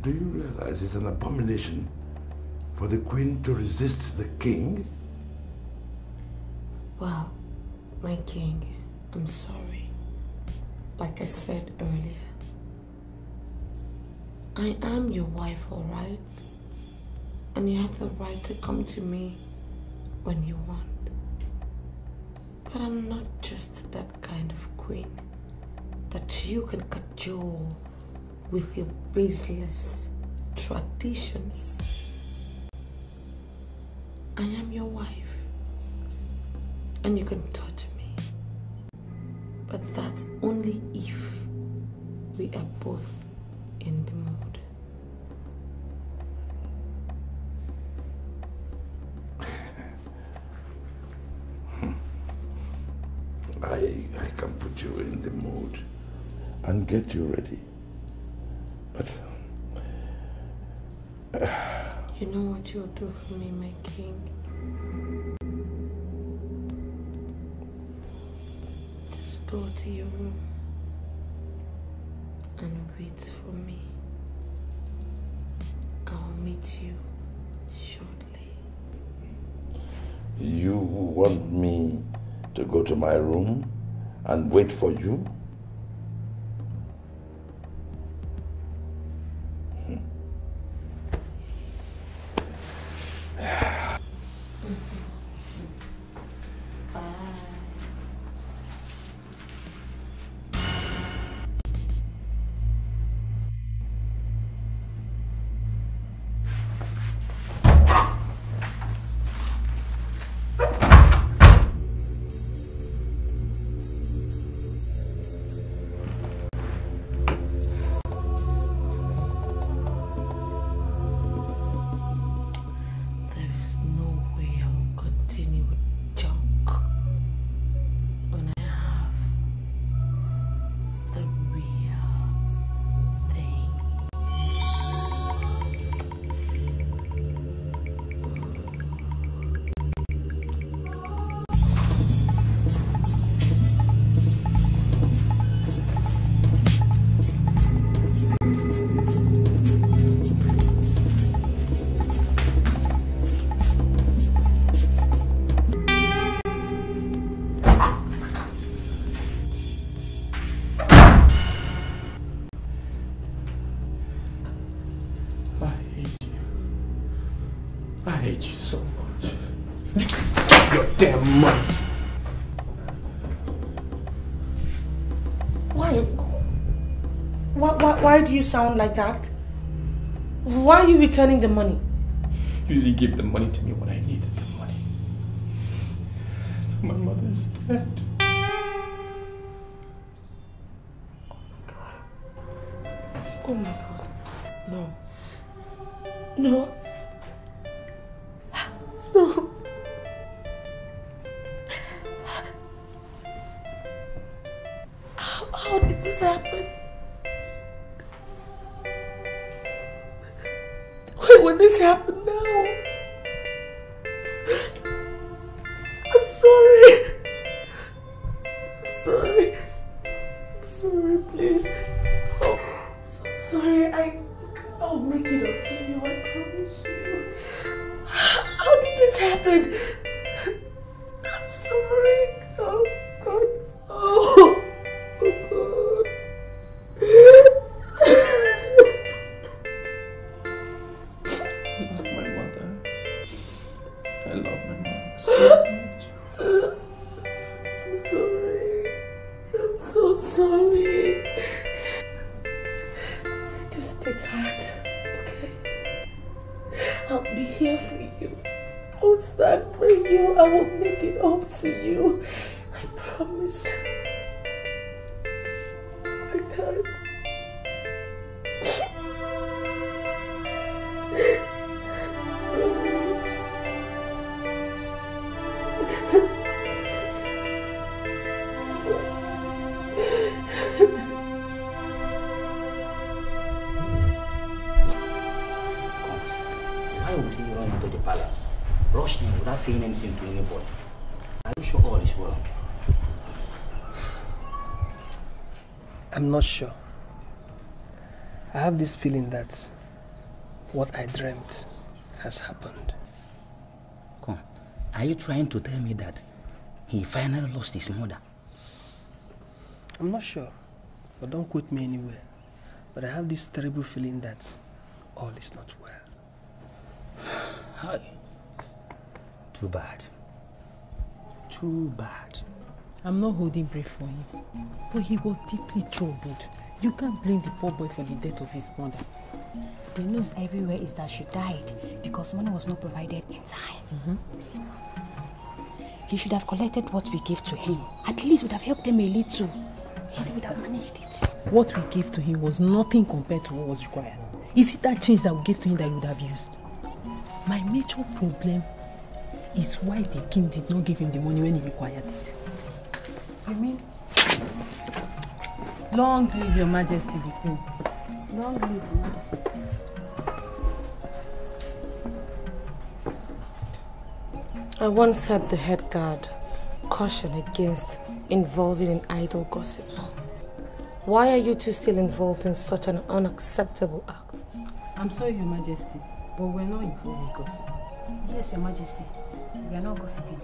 Speaker 3: Do you realize it's an abomination for the queen to resist the king?
Speaker 2: Well, my king, I'm sorry. Like I said earlier, I am your wife, alright? And you have the right to come to me when you want. But I'm not just that kind of queen that you can cajole with your baseless traditions. I am your wife, and you can touch me. But that's only if we are both in the mood.
Speaker 3: I can put you in the mood and get you ready. But
Speaker 2: you know what you'll do for me, my king? Just go to your room and wait for me. I'll meet you shortly.
Speaker 3: you want me to go to my room and wait for you?
Speaker 2: Why do you sound like that? Why are you returning the money?
Speaker 1: You didn't give the money to me when I needed the money. My mother is dead.
Speaker 2: Oh my God. No. No. No. How did this happen? Why would this happen now? I'm sorry. I'm sorry. I'm sorry, please. Oh, I'm so sorry. I'll make it up to you, I promise you. How did this happen? I'm sorry. Oh, God. Oh, God.
Speaker 1: I love my mother so much.
Speaker 2: I'm sorry. I'm so sorry. Just take heart, okay? I'll be here for you. I'll stand by you. I will make it up to you. I promise. Take heart.
Speaker 5: Without saying anything to anybody. Are you sure all is well?
Speaker 12: I'm not sure. I have this feeling that what I dreamt has happened.
Speaker 5: Come, are you trying to tell me that he finally lost his mother?
Speaker 12: I'm not sure, but don't quote me anywhere. But I have this terrible feeling that all is not well.
Speaker 5: Hi. Too bad. Too bad.
Speaker 4: I'm not holding breath for him, but he was deeply troubled. You can't blame the poor boy for the death of his mother.
Speaker 13: The news everywhere is that she died because money was not provided in time. He should have collected what we gave to him. At least would have helped them a little. He would have managed it.
Speaker 4: What we gave to him was nothing compared to what was required. Is it that change that we gave to him that you would have used? My major problem is why the king did not give him the money when he required it.
Speaker 13: You mean?
Speaker 4: Long live your majesty, the queen.
Speaker 13: Long live the majesty.
Speaker 2: I once heard the head guard caution against involving in idle gossips. Why are you two still involved in such an unacceptable act?
Speaker 4: I'm sorry, your majesty, but we're not involved in gossip.
Speaker 13: Yes, your majesty. We are not gossiping.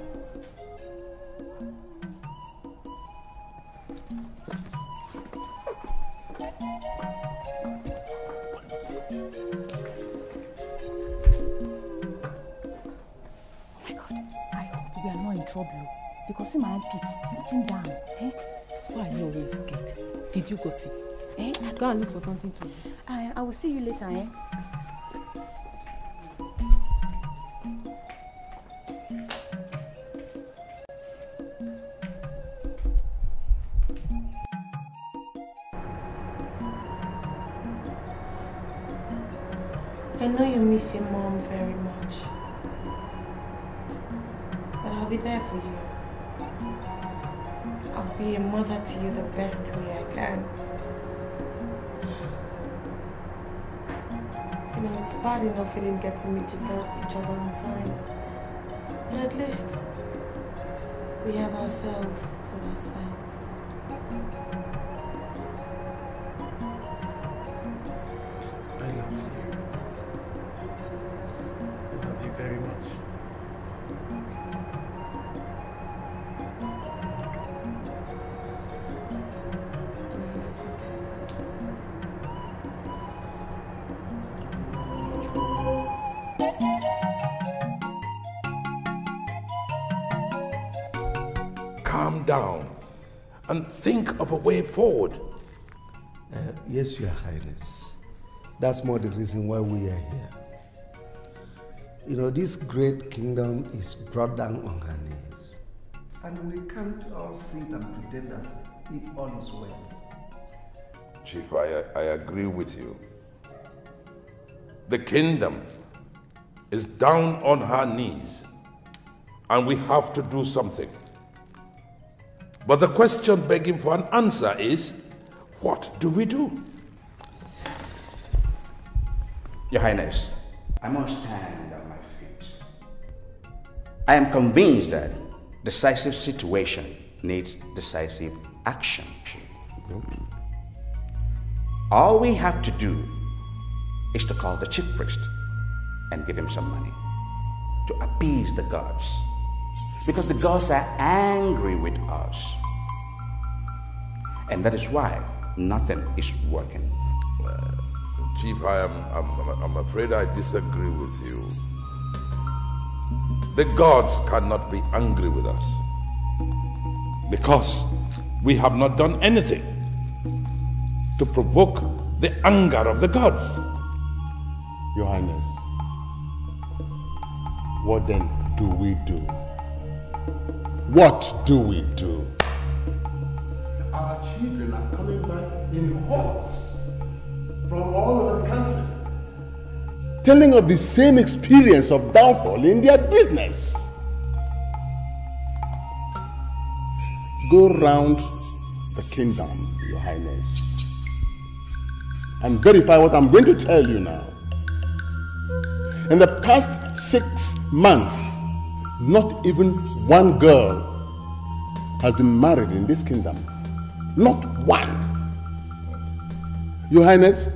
Speaker 13: We are not in trouble because in my armpit, put him down. Eh?
Speaker 4: Why are you always scared? Did you gossip?
Speaker 13: Eh?
Speaker 4: Go and look for something to do.
Speaker 13: I will see you later, eh?
Speaker 2: I know you miss your mom very much. But I'll be there for you. I'll be a mother to you the best way I can. You know, it's bad enough we didn't get to meet each other on time. But at least we have ourselves to ourselves.
Speaker 12: I love you. I love you very much.
Speaker 3: Calm down and think of a way forward.
Speaker 9: Yes, Your Highness. That's more the reason why we are here. You know, this great kingdom is brought down on her knees. And we can't all sit and pretend as if all is well.
Speaker 3: Chief, I agree with you. The kingdom is down on her knees and we have to do something. But the question begging for an answer is, what do we do?
Speaker 14: Your Highness, I must stand on my feet. I am convinced that decisive situation needs decisive action. All we have to do is to call the chief priest and give him some money to appease the gods. Because the gods are angry with us. And that is why nothing is working.
Speaker 3: Chief, I'm afraid I disagree with you. The gods cannot be angry with us because we have not done anything to provoke the anger of the gods.
Speaker 15: Your Highness, what then do we do? What do we do?
Speaker 9: Our children are coming back in hordes from all over the country,
Speaker 15: telling of the same experience of downfall in their business. Go round the kingdom, Your Highness, and verify what I'm going to tell you now. In the past 6 months, not even one girl has been married in this kingdom. Not one. Your Highness,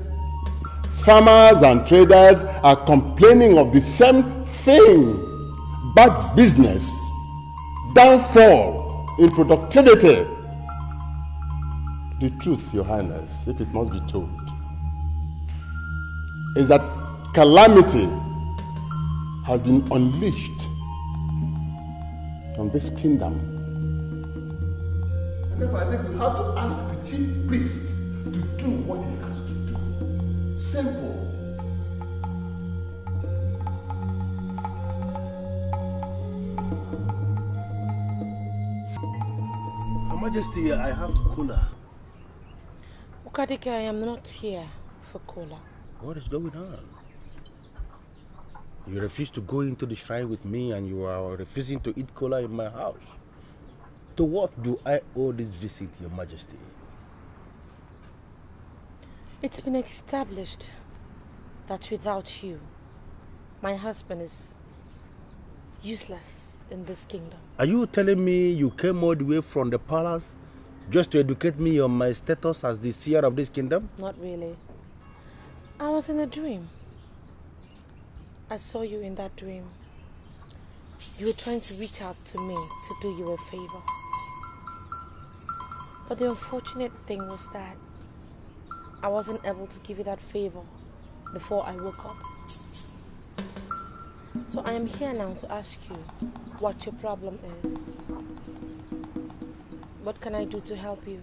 Speaker 15: farmers and traders are complaining of the same thing. Bad business, downfall in productivity. The truth, Your Highness, if it must be told, is that calamity has been unleashed on this kingdom. And therefore, I think we have to ask the chief priest to do what he has to do. Simple.
Speaker 16: Her Majesty, I have cola.
Speaker 2: Ukadike, I am not here for cola.
Speaker 16: What is going on? You refuse to go into the shrine with me and you are refusing to eat cola in my house. To what do I owe this visit, Your Majesty?
Speaker 2: It's been established that without you, my husband is useless in this kingdom.
Speaker 16: Are you telling me you came all the way from the palace just to educate me on my status as the seer of this kingdom?
Speaker 2: Not really. I was in a dream. I saw you in that dream. You were trying to reach out to me to do you a favor. But the unfortunate thing was that I wasn't able to give you that favor before I woke up. So I am here now to ask you what your problem is. What can I do to help you?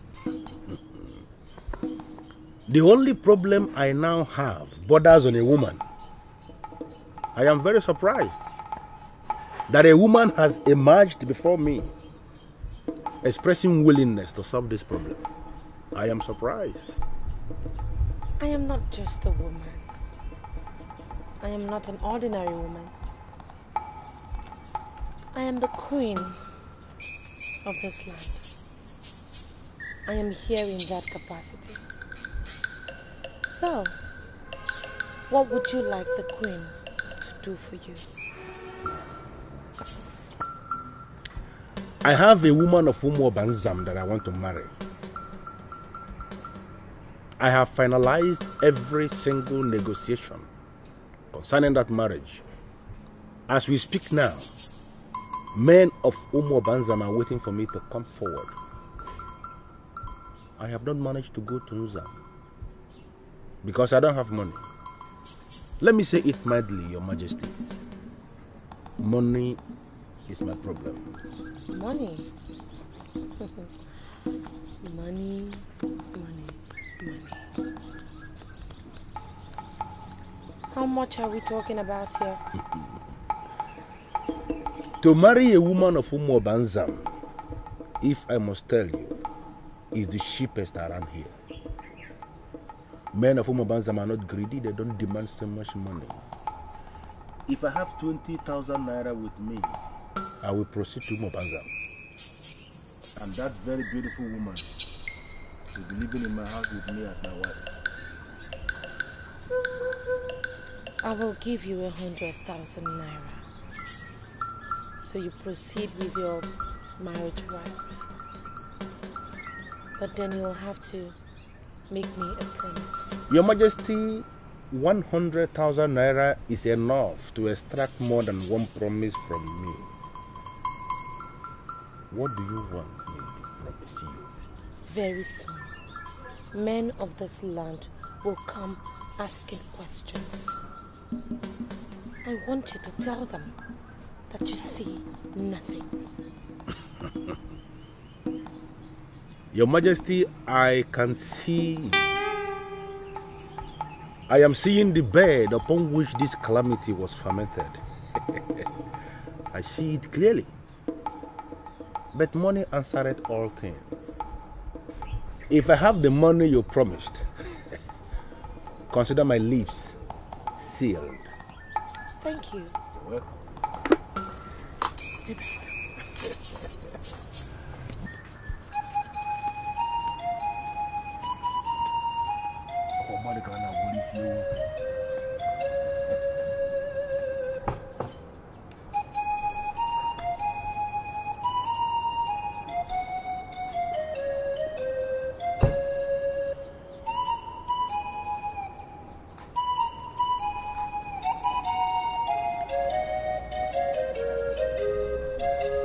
Speaker 16: The only problem I now have borders on a woman. I am very surprised that a woman has emerged before me expressing willingness to solve this problem. I am surprised.
Speaker 2: I am not just a woman. I am not an ordinary woman. I am the queen of this land. I am here in that capacity. So, what would you like the queen to do for you?
Speaker 16: I have a woman of Umobanzam that I want to marry. I have finalized every single negotiation concerning that marriage. As we speak now, men of Umobanzam are waiting for me to come forward. I have not managed to go to Nuzam because I don't have money. Let me say it mildly, Your Majesty. Money is my problem.
Speaker 2: Money? Money, money, money. How much are we talking about here?
Speaker 16: To marry a woman of Umobanzam, if I must tell you, is the cheapest around here. Men of Umobanzam are not greedy, they don't demand so much money. If I have 20,000 naira with me, I will proceed to Umobanzam. And that very beautiful woman will be living in my house with me as my wife.
Speaker 2: I will give you 100,000 naira. So you proceed with your marriage right. But then you will have to make me a promise.
Speaker 16: Your Majesty, 100,000 naira is enough to extract more than one promise from me. What do you want me to promise you?
Speaker 2: Very soon, men of this land will come asking questions. I want you to tell them that you see nothing.
Speaker 16: Your Majesty, I can see. I am seeing the bed upon which this calamity was fermented. I see it clearly. But money answereth all things. If I have the money you promised, consider my lips sealed.
Speaker 2: Thank you.
Speaker 16: You're welcome.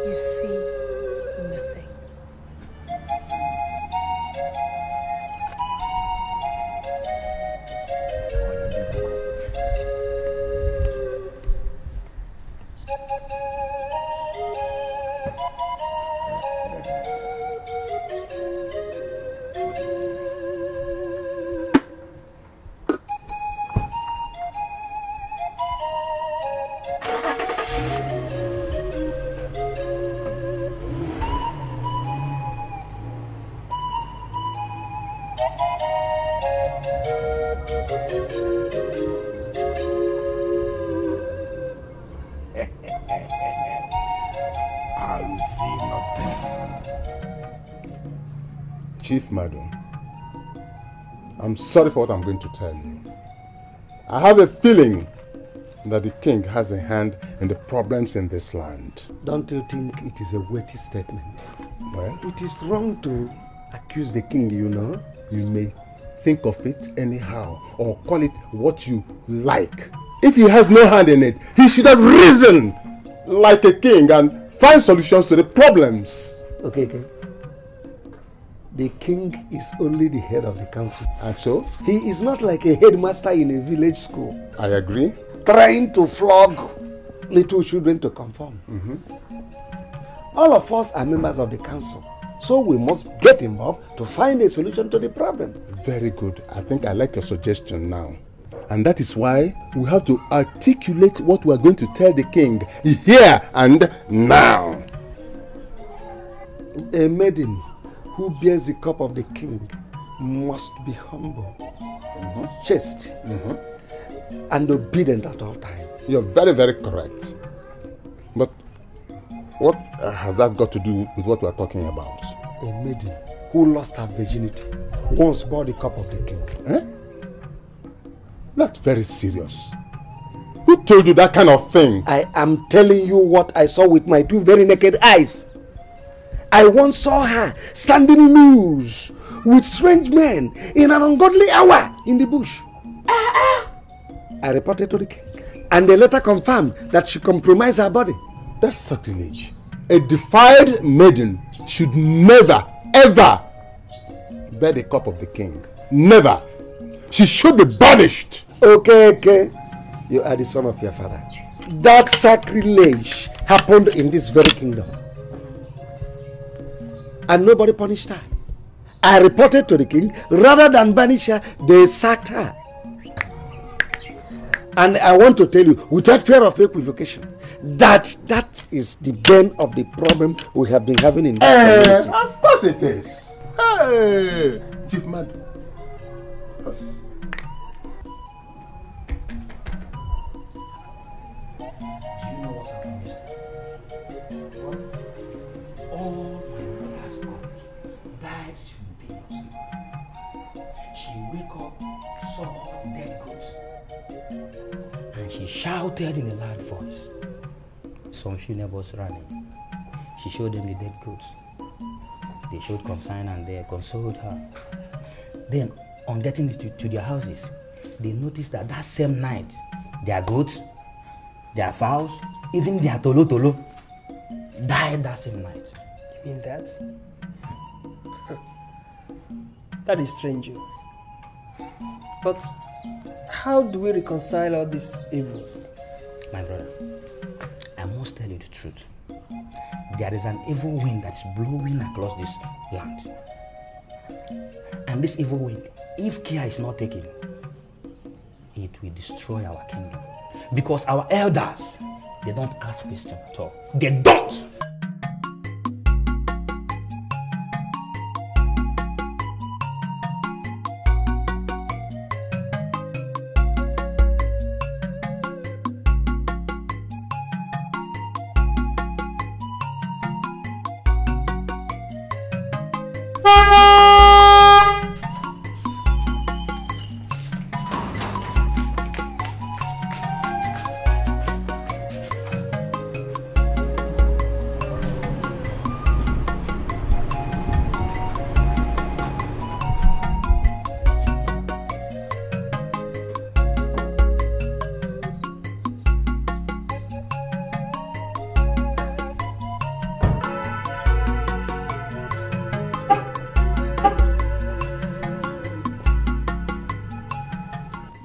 Speaker 2: You see nothing.
Speaker 15: Chief Madam, I'm sorry for what I'm going to tell you. I have a feeling that the king has a hand in the problems in this land.
Speaker 9: Don't you think it is a weighty statement?
Speaker 15: Well,
Speaker 9: it is wrong to accuse the king, you know.
Speaker 15: You may think of it anyhow or call it what you like. If he has no hand in it, he should have risen like a king and find solutions to the problems.
Speaker 9: Okay. The king is only the head of the council.
Speaker 15: And so?
Speaker 9: He is not like a headmaster in a village school.
Speaker 15: I agree.
Speaker 9: Trying to flog little children to conform. All of us are members of the council, so we must get involved to find a solution to the problem.
Speaker 15: Very good. I think I like your suggestion now. And that is why we have to articulate what we are going to tell the king here and now.
Speaker 9: A maiden who bears the cup of the king must be humble, chaste, and obedient at all times.
Speaker 15: You're very, very correct. But what has that got to do with what we are talking about?
Speaker 9: A maiden who lost her virginity once bore the cup of the king.
Speaker 15: That's very serious. Who told you that kind of thing?
Speaker 9: I am telling you what I saw with my two very naked eyes. I once saw her standing loose with strange men in an ungodly hour in the bush. I reported to the king, and the letter confirmed that she compromised her body.
Speaker 15: That's sacrilege. A defiled maiden should never, ever bear the cup of the king. Never. She should be banished.
Speaker 9: Okay. You are the son of your father. That sacrilege happened in this very kingdom. And nobody punished her. I reported to the king. Rather than banish her, they sacked her. And I want to tell you, without fear of equivocation, that is the bane of the problem we have been having in this community.
Speaker 15: Of course it is. Hey, Chief Madam.
Speaker 5: She shouted in a loud voice. Some few neighbors ran in. She showed them the dead goats. They showed concern and they consoled her. Then, on getting to their houses, they noticed that same night, their goats, their fowls, even their tolo died that same night.
Speaker 12: You mean that? That is strange. But how do we reconcile all these evils?
Speaker 5: My brother, I must tell you the truth. There is an evil wind that's blowing across this land. And this evil wind, if care is not taken, it will destroy our kingdom. Because our elders, they don't ask questions at all. They don't!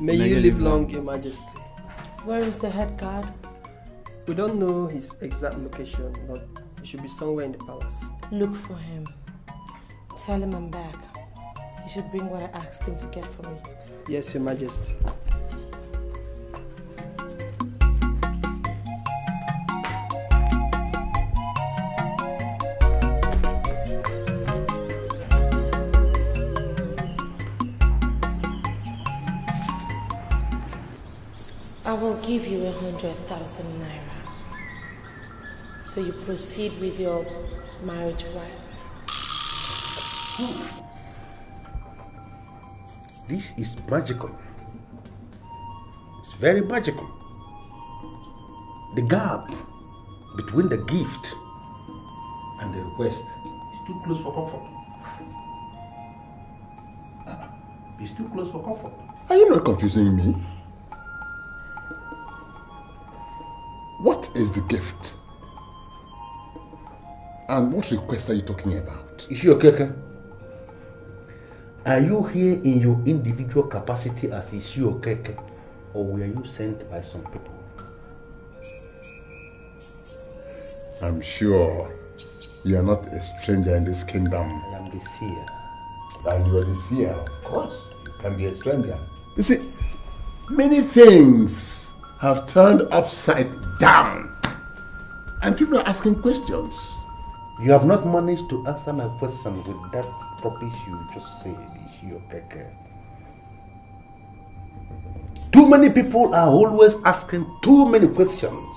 Speaker 12: May you live long, Your Majesty.
Speaker 2: Where is the head guard?
Speaker 12: We don't know his exact location, but he should be somewhere in the palace.
Speaker 2: Look for him. Tell him I'm back. He should bring what I asked him to get for me.
Speaker 12: Yes, Your Majesty.
Speaker 2: I will give you 100,000 naira. So you proceed with your marriage rite.
Speaker 16: This is magical. It's very magical. The gap between the gift and the request is too close for comfort. It's too close for comfort.
Speaker 15: Are you not confusing me? What is the gift? And what request are you talking about?
Speaker 16: Is she okay? Are you here in your individual capacity as Ishio Keke, or were you sent by some people?
Speaker 15: I'm sure you are not a stranger in this kingdom.
Speaker 16: I am the seer.
Speaker 15: And you are the seer, of course. You can be a stranger. You see, many things have turned upside down. And people are asking questions.
Speaker 16: You have not managed to answer my question with that rubbish you just said, Ishio Keke. Too many people are always asking too many questions.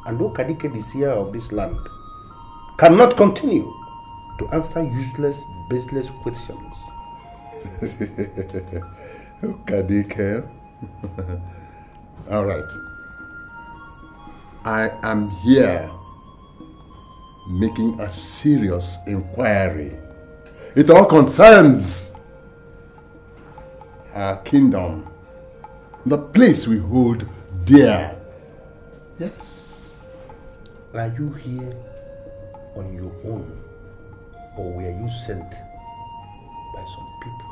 Speaker 16: And Okadike, the seer of this land, cannot continue to answer useless, baseless questions.
Speaker 15: Okadike. All right. I am here making a serious inquiry. It all concerns our kingdom, the place we hold dear. Yes.
Speaker 16: Are you here on your own, or were you sent by some people?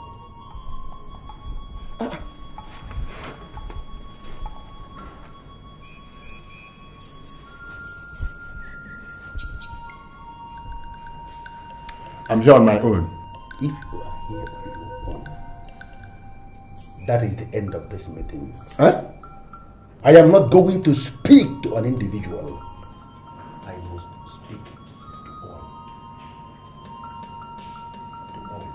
Speaker 15: I'm here on my own.
Speaker 16: If you are here on your own, that is the end of this meeting.
Speaker 15: Huh?
Speaker 16: I am not going to speak to an individual. I must speak to all. To all.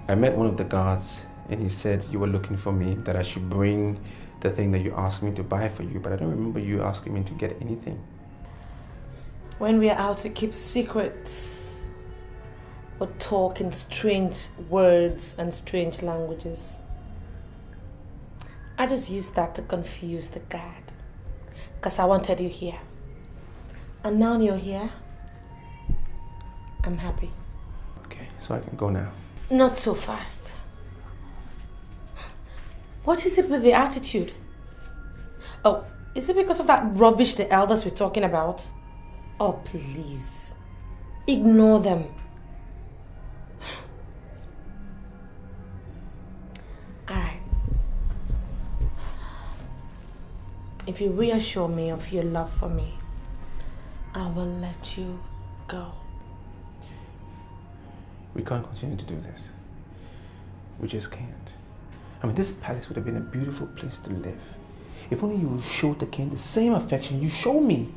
Speaker 1: I met one of the guards and he said you were looking for me, that I should bring the thing that you asked me to buy for you, but I don't remember you asking me to get anything.
Speaker 2: When we are out to keep secrets or talk in strange words and strange languages, I just used that to confuse the guard, because I wanted you here. And now you're here, I'm happy.
Speaker 1: Okay, so I can go now.
Speaker 2: Not so fast. What is it with the attitude? Oh, is it because of that rubbish the elders were talking about? Oh, please. Ignore them. Alright. If you reassure me of your love for me, I will let you go.
Speaker 1: We can't continue to do this. We just can't. I mean, this palace would have been a beautiful place to live. If only you showed the king the same affection you show me.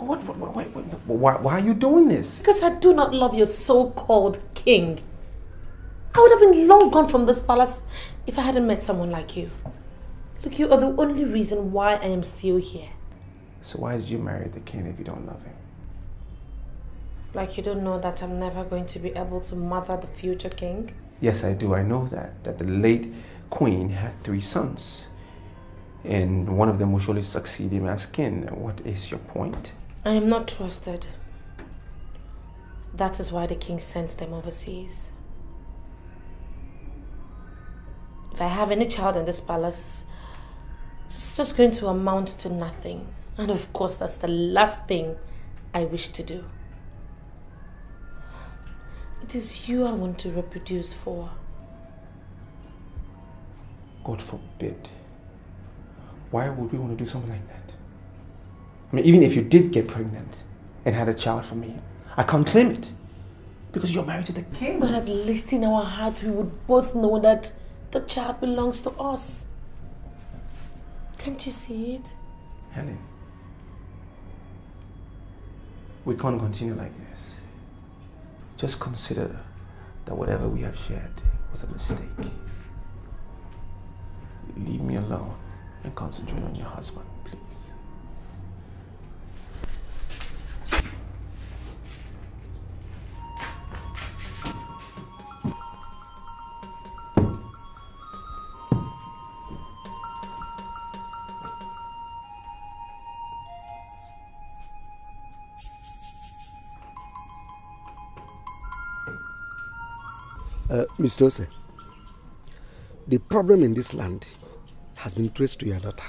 Speaker 1: Why are you doing this?
Speaker 2: Because I do not love your so-called king. I would have been long gone from this palace if I hadn't met someone like you. Look, you are the only reason why I am still here.
Speaker 1: So why did you marry the king if you don't love him?
Speaker 2: Like you don't know that I'm never going to be able to mother the future king?
Speaker 1: Yes, I do. I know that the late queen had 3 sons. And one of them will surely succeed him as king. What is your point?
Speaker 2: I am not trusted. That is why the king sent them overseas. If I have any child in this palace, it's just going to amount to nothing. And of course, that's the last thing I wish to do. It is you I want to reproduce for.
Speaker 1: God forbid. Why would we want to do something like that? I mean, even if you did get pregnant and had a child from me, I can't claim it. Because you're married to the king.
Speaker 2: But at least in our hearts, we would both know that the child belongs to us. Can't you see it?
Speaker 1: Helen, we can't continue like this. Just consider that whatever we have shared was a mistake. Leave me alone and concentrate on your husband, please.
Speaker 9: Mr. Ose, the problem in this land has been traced to your daughter.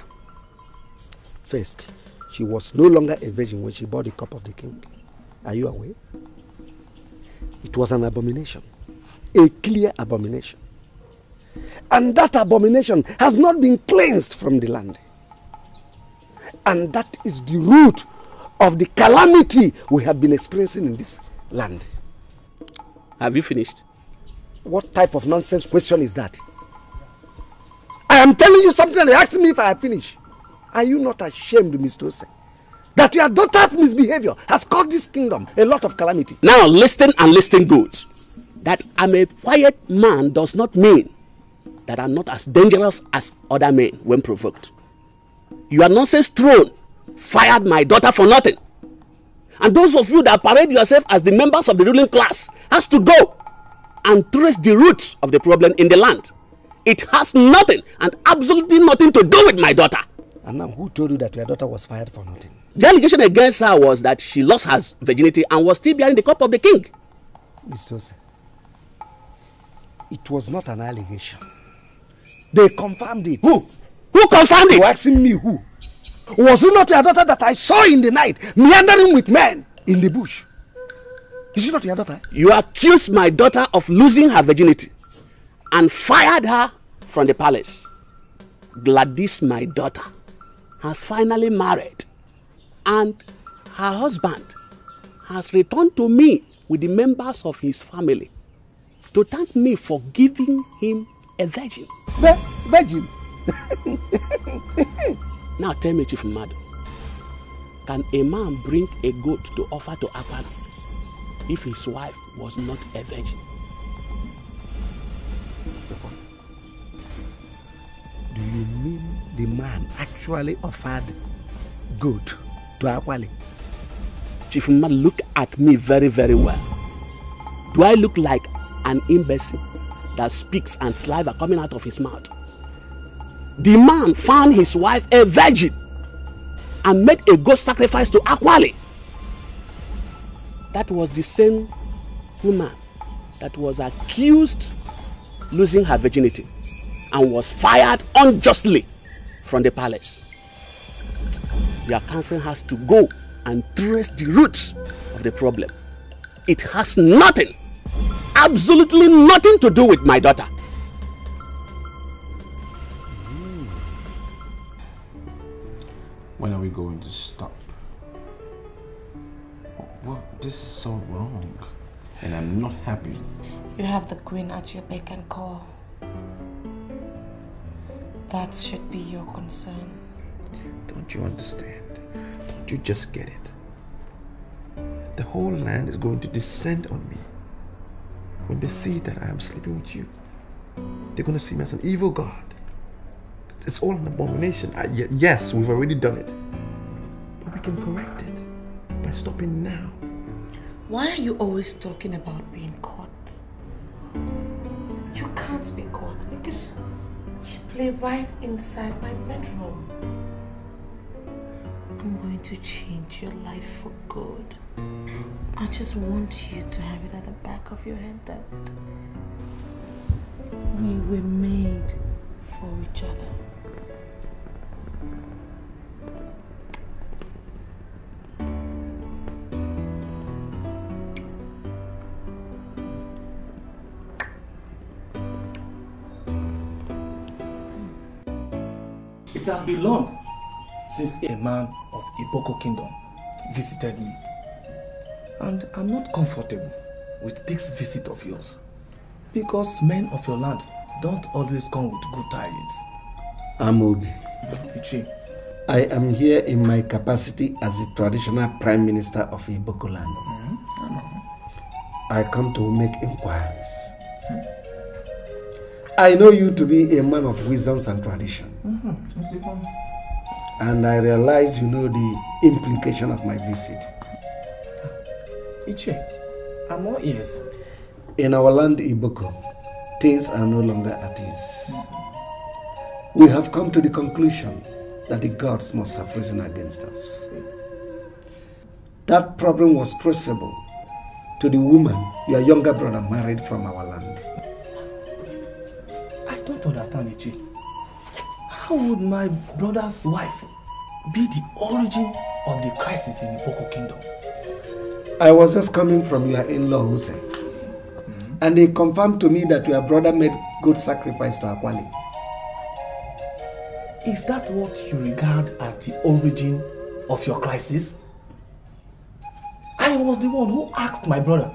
Speaker 9: First, she was no longer a virgin when she bore the cup of the king. Are you aware? It was an abomination, a clear abomination. And that abomination has not been cleansed from the land. And that is the root of the calamity we have been experiencing in this land.
Speaker 1: Have you finished?
Speaker 9: What type of nonsense question is that? I am telling you something and you're asking me if I have finished. Are you not ashamed, Mr. Ose, that your daughter's misbehavior has caused this kingdom a lot of calamity?
Speaker 14: Now listen and listen good. That I'm a quiet man does not mean that I'm not as dangerous as other men when provoked. Your nonsense throne fired my daughter for nothing. And those of you that parade yourself as the members of the ruling class has to go and trace the roots of the problem in the land. It has nothing and absolutely nothing to do with my daughter.
Speaker 9: And now who told you that your daughter was fired for nothing?
Speaker 14: The allegation against her was that she lost her virginity and was still bearing the cup of the king.
Speaker 9: Mr. Ose, it was not an allegation. They confirmed it.
Speaker 14: Who? Who confirmed it?
Speaker 9: You're asking me who? Was it not your daughter that I saw in the night meandering with men in the bush? Is it not your daughter?
Speaker 14: You accused my daughter of losing her virginity and fired her from the palace. Gladys, my daughter, has finally married and her husband has returned to me with the members of his family to thank me for giving him a virgin.
Speaker 9: Virgin?
Speaker 14: Now tell me, Chief Mado, can a man bring a goat to offer to Akpan if his wife was not a virgin?
Speaker 9: Do you mean the man actually offered goat to Akwali?
Speaker 14: Chief Mado, look at me very, very well. Do I look like an imbecile that speaks and saliva coming out of his mouth? The man found his wife a virgin and made a goat sacrifice to Akwali. That was the same woman that was accused losing her virginity and was fired unjustly from the palace. Your council has to go and trace the roots of the problem. It has nothing, absolutely nothing to do with my daughter.
Speaker 1: When are we going to stop? Well, this is so wrong, and I'm not happy.
Speaker 2: You have the queen at your beck and call. That should be your concern.
Speaker 1: Don't you understand? Don't you just get it? The whole land is going to descend on me. When they see that I am sleeping with you, they're going to see me as an evil god. It's all an abomination. Yes, we've already done it. But we can correct it by stopping now.
Speaker 2: Why are you always talking about being caught? You can't be caught because you play right inside my bedroom. I'm going to change your life for good. I just want you to have it at the back of your head that we were made for each other.
Speaker 17: It has been long since a man of Iboko Kingdom visited me. And I'm not comfortable with this visit of yours. Because men of your land don't always come with good tidings.
Speaker 9: Amobi.
Speaker 17: Ichi.
Speaker 9: I am here in my capacity as the traditional Prime Minister of Iboko land. I come to make inquiries. I know you to be a man of wisdoms and tradition. And I realize you know the implication of my visit.
Speaker 17: Ichi, I'm all ears.
Speaker 9: In our land, Iboko, things are no longer at ease. We have come to the conclusion that the gods must have risen against us. That problem was traceable to the woman your younger brother married from our land.
Speaker 17: don't understand, Ichi. How would my brother's wife be the origin of the crisis in the Iboko kingdom?
Speaker 9: I was just coming from your in-law, Hussein. And they confirmed to me that your brother made good sacrifice to Akwali.
Speaker 17: Is that what you regard as the origin of your crisis? I was the one who asked my brother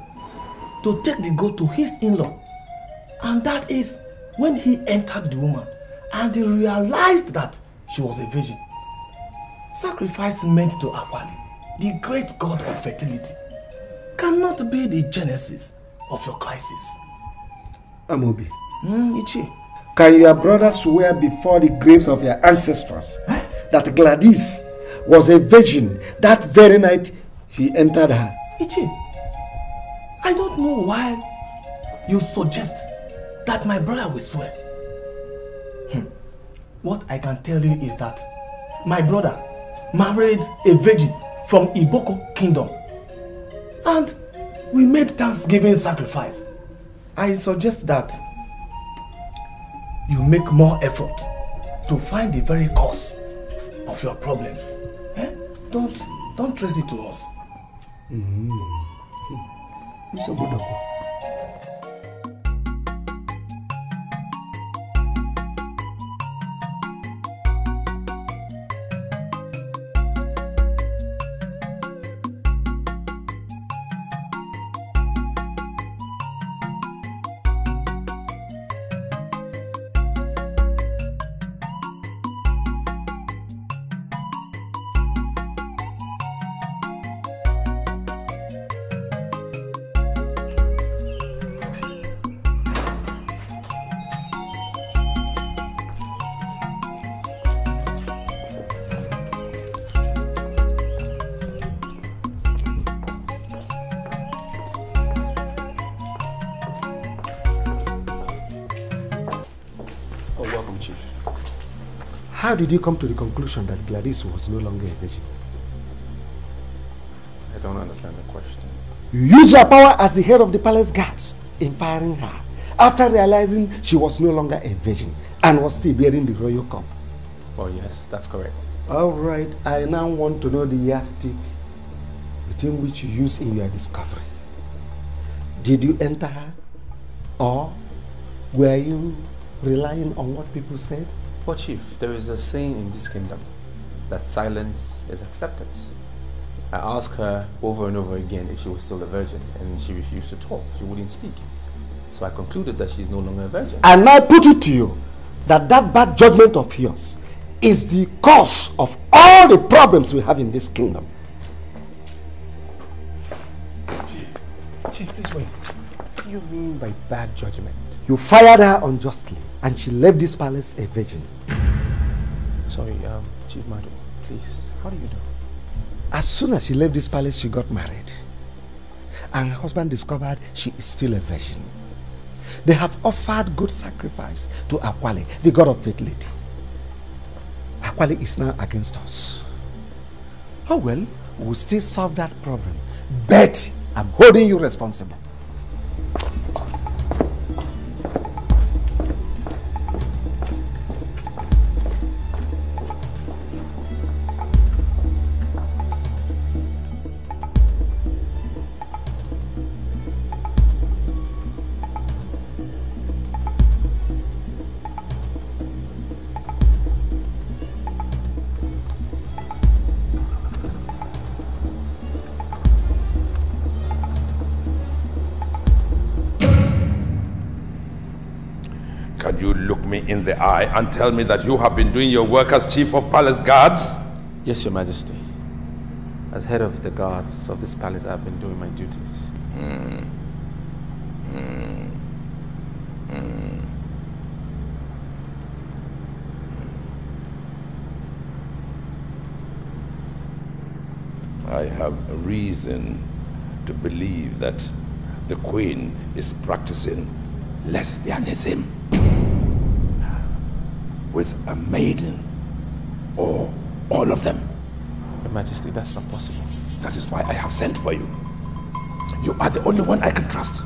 Speaker 17: to take the goat to his in-law. And that is when he entered the woman and he realized that she was a virgin. Sacrifice meant to Akwali, the great god of fertility, cannot be the genesis of your crisis.
Speaker 9: Amobi.
Speaker 17: Ichi.
Speaker 9: Can your brother swear before the graves of your ancestors that Gladys was a virgin that very night he entered her?
Speaker 17: Ichi, I don't know why you suggest that my brother will swear. What I can tell you is that my brother married a virgin from Iboko kingdom and we made Thanksgiving sacrifice. I suggest that you make more effort to find the very cause of your problems. Don't trace it to us.
Speaker 9: How did you come to the conclusion that Gladys was no longer a virgin?
Speaker 1: I don't understand the question.
Speaker 9: You used your power as the head of the palace guards in firing her after realizing she was no longer a virgin and was still bearing the royal cup.
Speaker 1: Well, yes, that's correct.
Speaker 9: All right, I now want to know the yardstick within which you used in your discovery. Did you enter her? Or were you relying on what people said?
Speaker 1: Well, Chief, there is a saying in this kingdom that silence is acceptance. I asked her over and over again if she was still a virgin, and she refused to talk. She wouldn't speak. So I concluded that she's no longer a virgin.
Speaker 9: And I put it to you that that bad judgment of yours is the cause of all the problems we have in this kingdom.
Speaker 1: Chief, please wait. What do you mean by bad judgment?
Speaker 9: You fired her unjustly, and she left this palace a virgin.
Speaker 1: Sorry, Chief Madu, please, how do you know?
Speaker 9: As soon as she left this palace, she got married. And her husband discovered she is still a virgin. They have offered good sacrifice to Akwali, the god of fertility. Akwali is now against us. Oh well, we'll still solve that problem. But I'm holding you responsible.
Speaker 3: Can you look me in the eye and tell me that you have been doing your work as chief of palace guards?
Speaker 1: Yes, Your Majesty. As head of the guards of this palace, I've been doing my duties.
Speaker 3: I have reason to believe that the queen is practicing lesbianism with a maiden, or all of them.
Speaker 1: Your Majesty, that's not possible.
Speaker 3: That is why I have sent for you. You are the only one I can trust.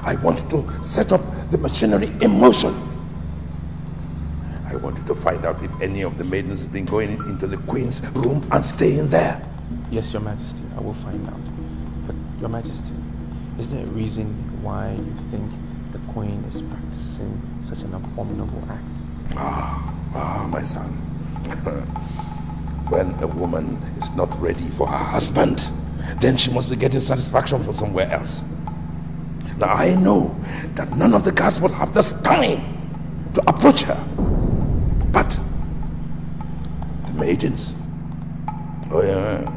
Speaker 3: I want to set up the machinery in motion wanted to find out if any of the maidens have been going into the queen's room and staying there.
Speaker 1: Yes, Your Majesty, I will find out. But, Your Majesty, is there a reason why you think the queen is practicing such an abominable act?
Speaker 3: My son. When a woman is not ready for her husband, then she must be getting satisfaction from somewhere else. Now I know that none of the guards will have the spine to approach her. But the maidens. Oh yeah.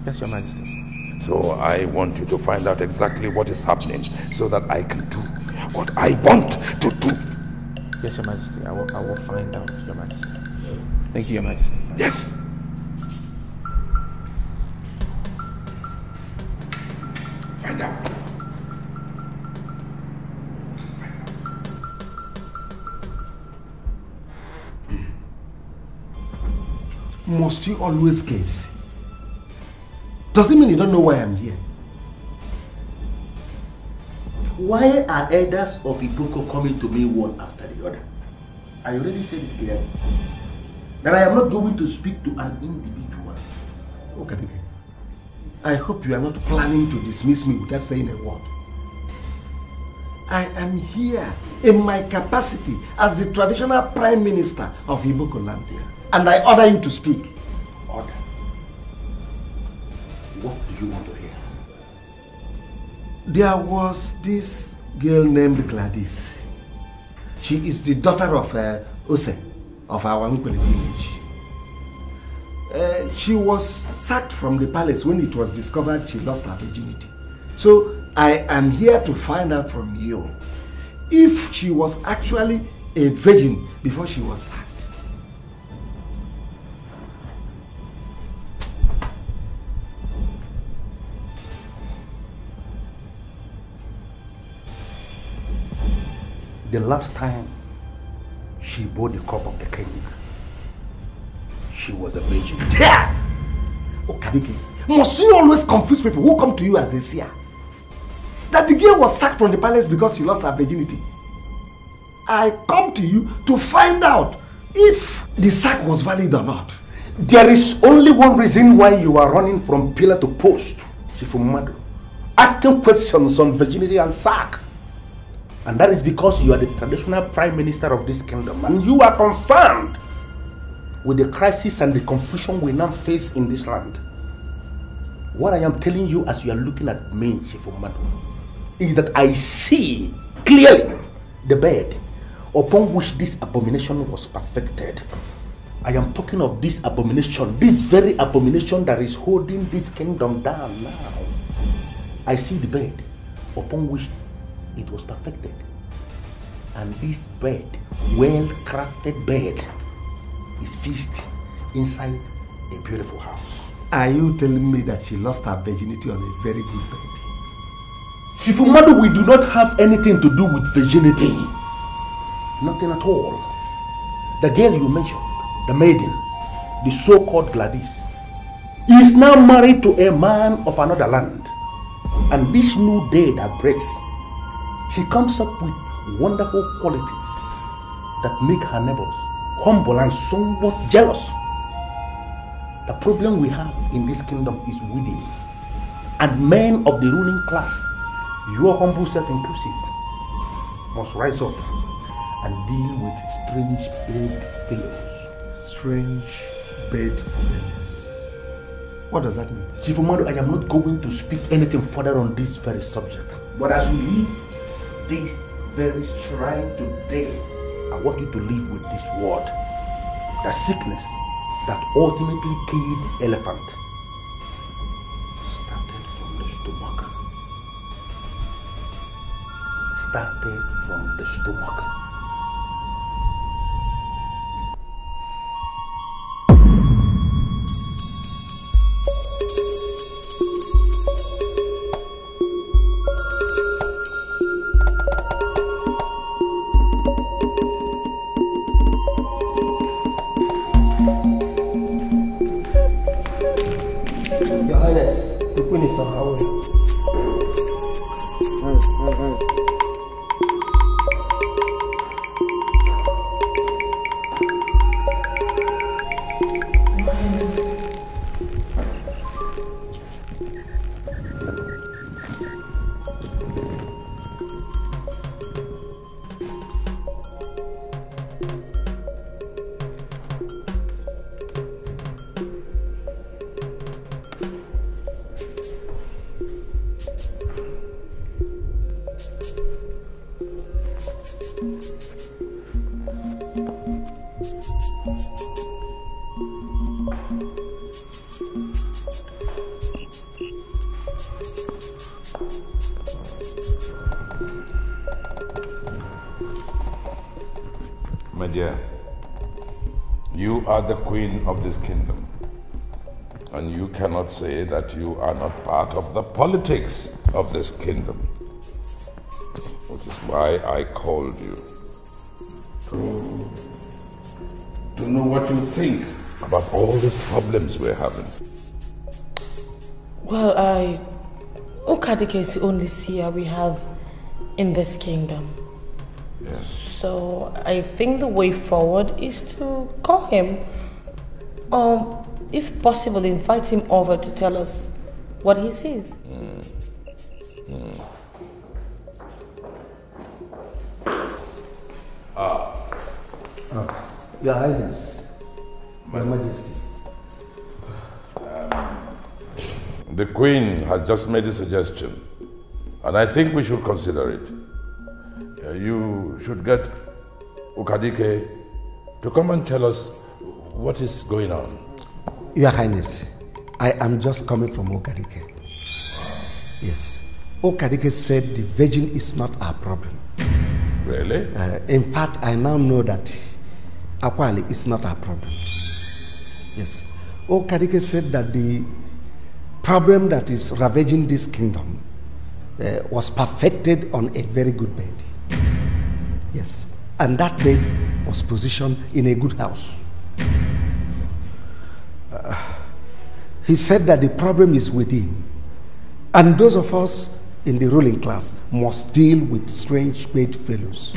Speaker 1: Yes, Your Majesty.
Speaker 3: So I want you to find out exactly what is happening so that I can do what I want to do.
Speaker 1: Yes, Your Majesty. I will find out, Your Majesty. Thank you, Your Majesty.
Speaker 3: Yes. Find out.
Speaker 9: Must you always guess? Does it mean you don't know why I'm here?
Speaker 16: Why are elders of Iboko coming to me one after the other? I already said it clearly. That I am not going to speak to an individual.
Speaker 9: Okay. I hope you are not planning to dismiss me without saying a word. I am here in my capacity as the traditional Prime Minister of Iboko land, and I order you to speak.
Speaker 16: Order? What do you want to hear?
Speaker 9: There was this girl named Gladys. She is the daughter of Ose of our Nkwele village. She was sacked from the palace when it was discovered she lost her virginity. So I am here to find out from you if she was actually a virgin before she was sacked.
Speaker 16: The last time she bore the cup of the king, she was a virgin.
Speaker 9: Yeah! Okadike, must you always confuse people who come to you as a seer? That the girl was sacked from the palace because she lost her virginity. I come to you to find out if the sack was valid or not.
Speaker 16: There is only one reason why you are running from pillar to post, Chifumadu, asking questions on virginity and sack. And that is because you are the traditional Prime Minister of this kingdom and you are concerned with the crisis and the confusion we now face in this land. What I am telling you as you are looking at me, Chifumadu, is that I see clearly the bed upon which this abomination was perfected. I am talking of this abomination, this very abomination that is holding this kingdom down now. I see the bed upon which it was perfected. And this bed, well-crafted bed, is fixed inside a beautiful house.
Speaker 9: Are you telling me that she lost her virginity on a very good bed?
Speaker 16: Chifumadu, we do not have anything to do with virginity. Nothing at all. The girl you mentioned, the maiden, the so-called Gladys, is now married to a man of another land. And this new day that breaks, she comes up with wonderful qualities that make her neighbors humble and somewhat jealous. The problem we have in this kingdom is within. And men of the ruling class, your humble self inclusive, must rise up and deal with strange bed failures.
Speaker 9: Strange bed failures. What does that mean?
Speaker 16: Chifumadu, I am not going to speak anything further on this very subject. But as we leave this very shrine today, I want you to live with this word. The sickness that ultimately killed elephant started from the stomach. Started from the stomach.
Speaker 3: My dear, you are the queen of this kingdom, and you cannot say that you are not part of the politics of this kingdom, which is why I called you to know what you think about all these problems we're having.
Speaker 2: Well, Okadike is the only seer we have in this kingdom.
Speaker 3: Yeah.
Speaker 2: So I think the way forward is to call him, if possible, invite him over to tell us what he sees.
Speaker 9: Your Highness, Your Majesty.
Speaker 3: The Queen has just made a suggestion, and I think we should consider it. You should get Okadike to come and tell us what is going on.
Speaker 9: Your Highness, I am just coming from Okadike. Yes. Okadike said the virgin is not our problem.
Speaker 3: Really?
Speaker 9: In fact, I now know that Akwali is not our problem. Yes. Okadike said that the problem that is ravaging this kingdom was perfected on a very good bed. Yes. And that bed was positioned in a good house. He said that the problem is within. And those of us in the ruling class must deal with strange bedfellows.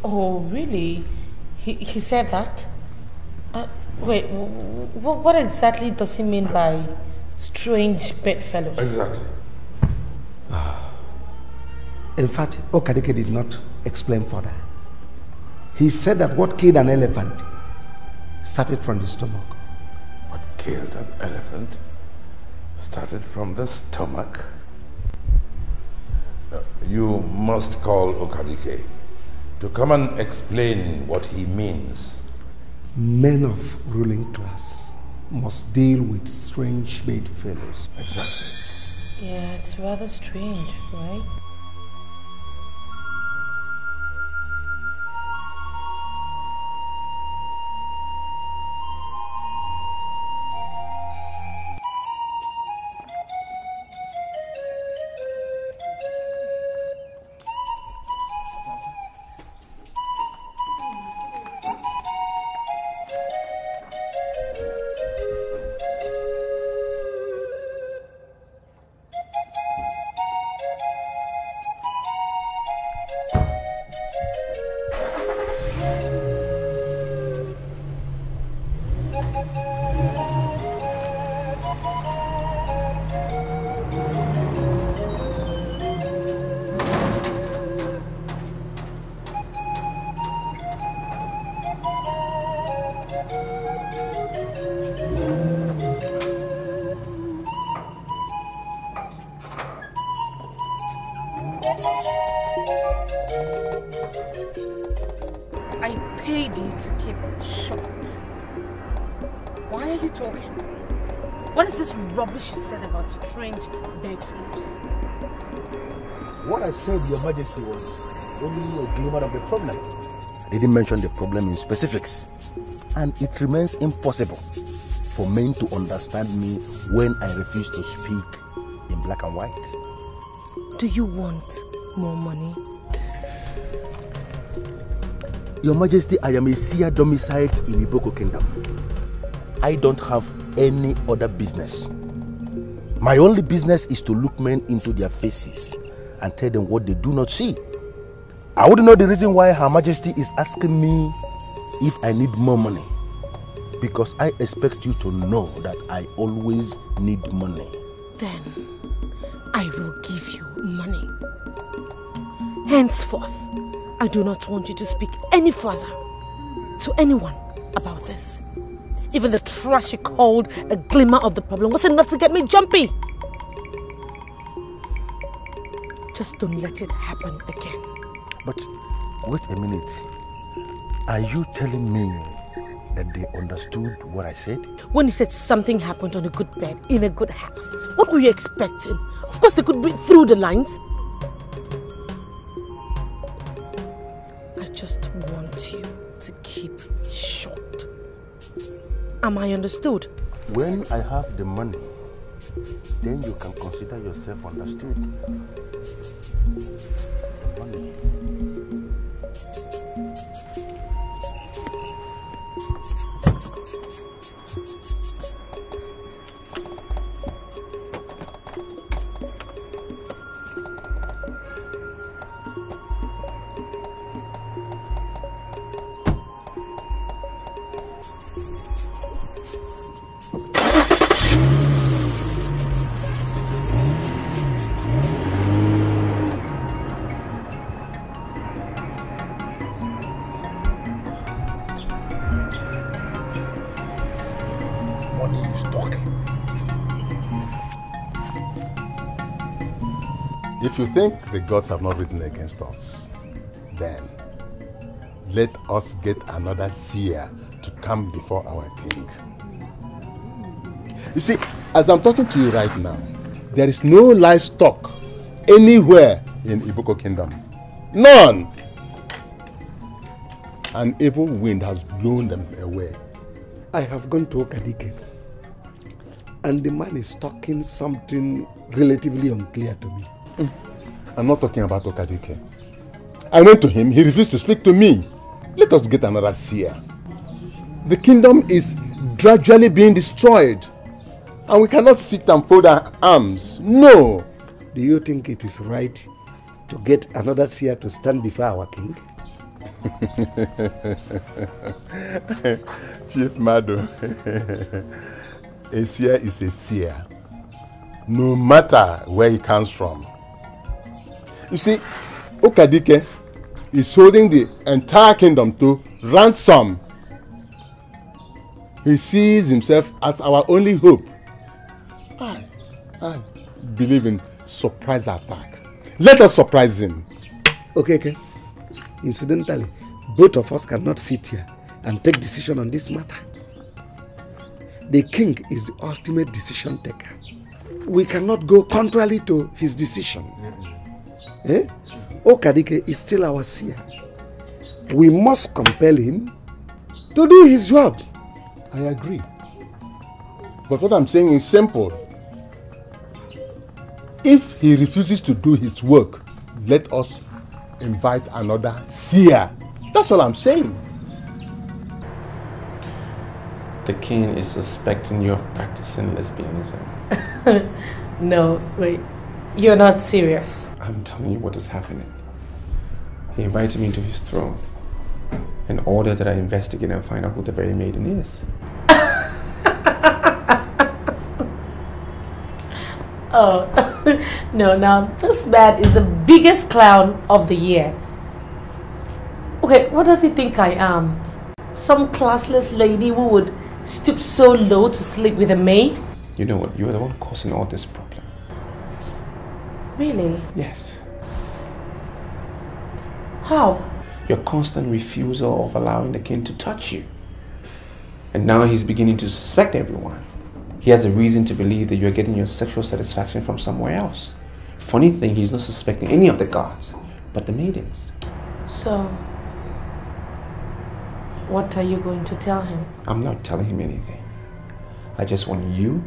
Speaker 2: Oh, really? He said that? Wait, what exactly does he mean by strange bedfellows?
Speaker 3: Exactly.
Speaker 9: In fact, Okadike did not explain further. He said that what killed an elephant started from the stomach.
Speaker 3: What killed an elephant started from the stomach? You must call Okadike to come and explain what he means.
Speaker 9: Men of ruling class must deal with strange bedfellows.
Speaker 3: Exactly.
Speaker 2: Yeah, it's rather strange, right? I paid you to keep short. Why are you talking? What is this rubbish you said about strange bedfellows?
Speaker 16: What I said, Your Majesty, was only a glimmer of the problem. I didn't mention the problem in specifics. And it remains impossible for men to understand me when I refuse to speak in black and white.
Speaker 2: Do you want more money?
Speaker 16: Your Majesty, I am a seer domiciled in Iboko Kingdom. I don't have any other business. My only business is to look men into their faces and tell them what they do not see. I wouldn't know the reason why Her Majesty is asking me if I need more money. Because I expect you to know that I always need money.
Speaker 2: Then I will give you money. Henceforth, I do not want you to speak any further to anyone about this. Even the trash you called a glimmer of the problem was enough to get me jumpy. Just don't let it happen again.
Speaker 16: But wait a minute. Are you telling me that they understood what I said?
Speaker 2: When you said something happened on a good bed, in a good house, what were you expecting? Of course they could read through the lines. I just want you to keep short. Am I understood?
Speaker 16: When I have the money, then you can consider yourself understood. Money. If you think the gods have not written against us, then let us get another seer to come before our king. You see, as I'm talking to you right now, there is no livestock anywhere in Iboko Kingdom. None! An evil wind has blown them away.
Speaker 9: I have gone to Okadike, and the man is talking something relatively unclear to me.
Speaker 16: I'm not talking about Okadike. I went to him, he refused to speak to me. Let us get another seer. The kingdom is gradually being destroyed, and we cannot sit and fold our arms. No!
Speaker 9: Do you think it is right to get another seer to stand before our king?
Speaker 16: Chief Mado, a seer is a seer, no matter where he comes from. You see, Okadike is holding the entire kingdom to ransom. He sees himself as our only hope. I believe in surprise attack. Let us surprise him.
Speaker 9: Okay. Incidentally, both of us cannot sit here and take decision on this matter. The king is the ultimate decision taker. We cannot go contrary to his decision. Okadike is still our seer. We must compel him to do his job.
Speaker 16: I agree. But what I'm saying is simple. If he refuses to do his work, let us invite another seer. That's all I'm saying.
Speaker 1: The king is suspecting you of practicing lesbianism.
Speaker 2: No, wait. You're not serious.
Speaker 1: I'm telling you what is happening. He invited me to his throne in order that I investigate and find out who the very maiden is.
Speaker 2: Oh, no, now this man is the biggest clown of the year. Okay, what does he think I am? Some classless lady who would stoop so low to sleep with a maid?
Speaker 1: You know what? You are the one causing all this problem.
Speaker 2: Really?
Speaker 1: Yes.
Speaker 2: How?
Speaker 1: Your constant refusal of allowing the king to touch you. And now he's beginning to suspect everyone. He has a reason to believe that you're getting your sexual satisfaction from somewhere else. Funny thing, he's not suspecting any of the gods, but the maidens.
Speaker 2: So, what are you going to tell him?
Speaker 1: I'm not telling him anything. I just want you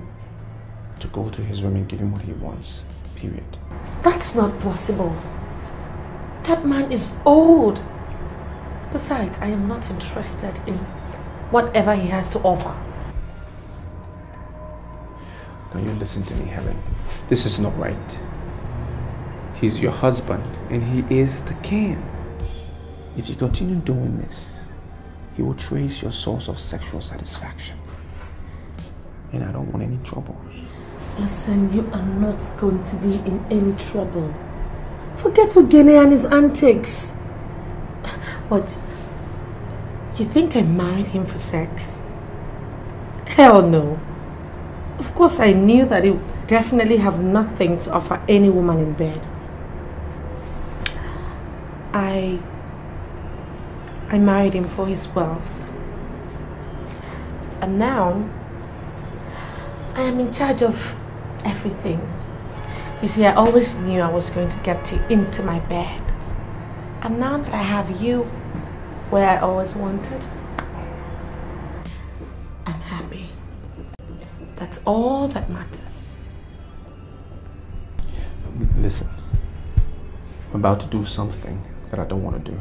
Speaker 1: to go to his room and give him what he wants. Period.
Speaker 2: That's not possible. That man is old. Besides, I am not interested in whatever he has to offer.
Speaker 1: Now you listen to me, Helen. This is not right. He's your husband and he is the king. If you continue doing this, he will trace your source of sexual satisfaction. And I don't want any troubles.
Speaker 2: Listen, you are not going to be in any trouble. Forget Ugene and his antics. What? You think I married him for sex? Hell no. Of course I knew that he would definitely have nothing to offer any woman in bed. I married him for his wealth. And now, I am in charge of everything. You see, I always knew I was going to get you into my bed. And now that I have you where I always wanted, I'm happy. That's all that matters.
Speaker 1: Listen, I'm about to do something that I don't want to do.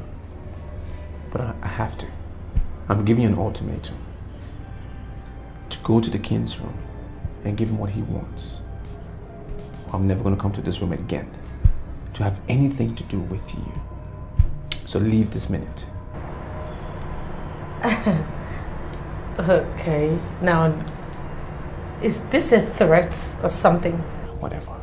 Speaker 1: But I have to. I'm giving you an ultimatum. To go to the king's room and give him what he wants. I'm never going to come to this room again to have anything to do with you. So leave this minute.
Speaker 2: Okay, now, is this a threat or something?
Speaker 1: Whatever.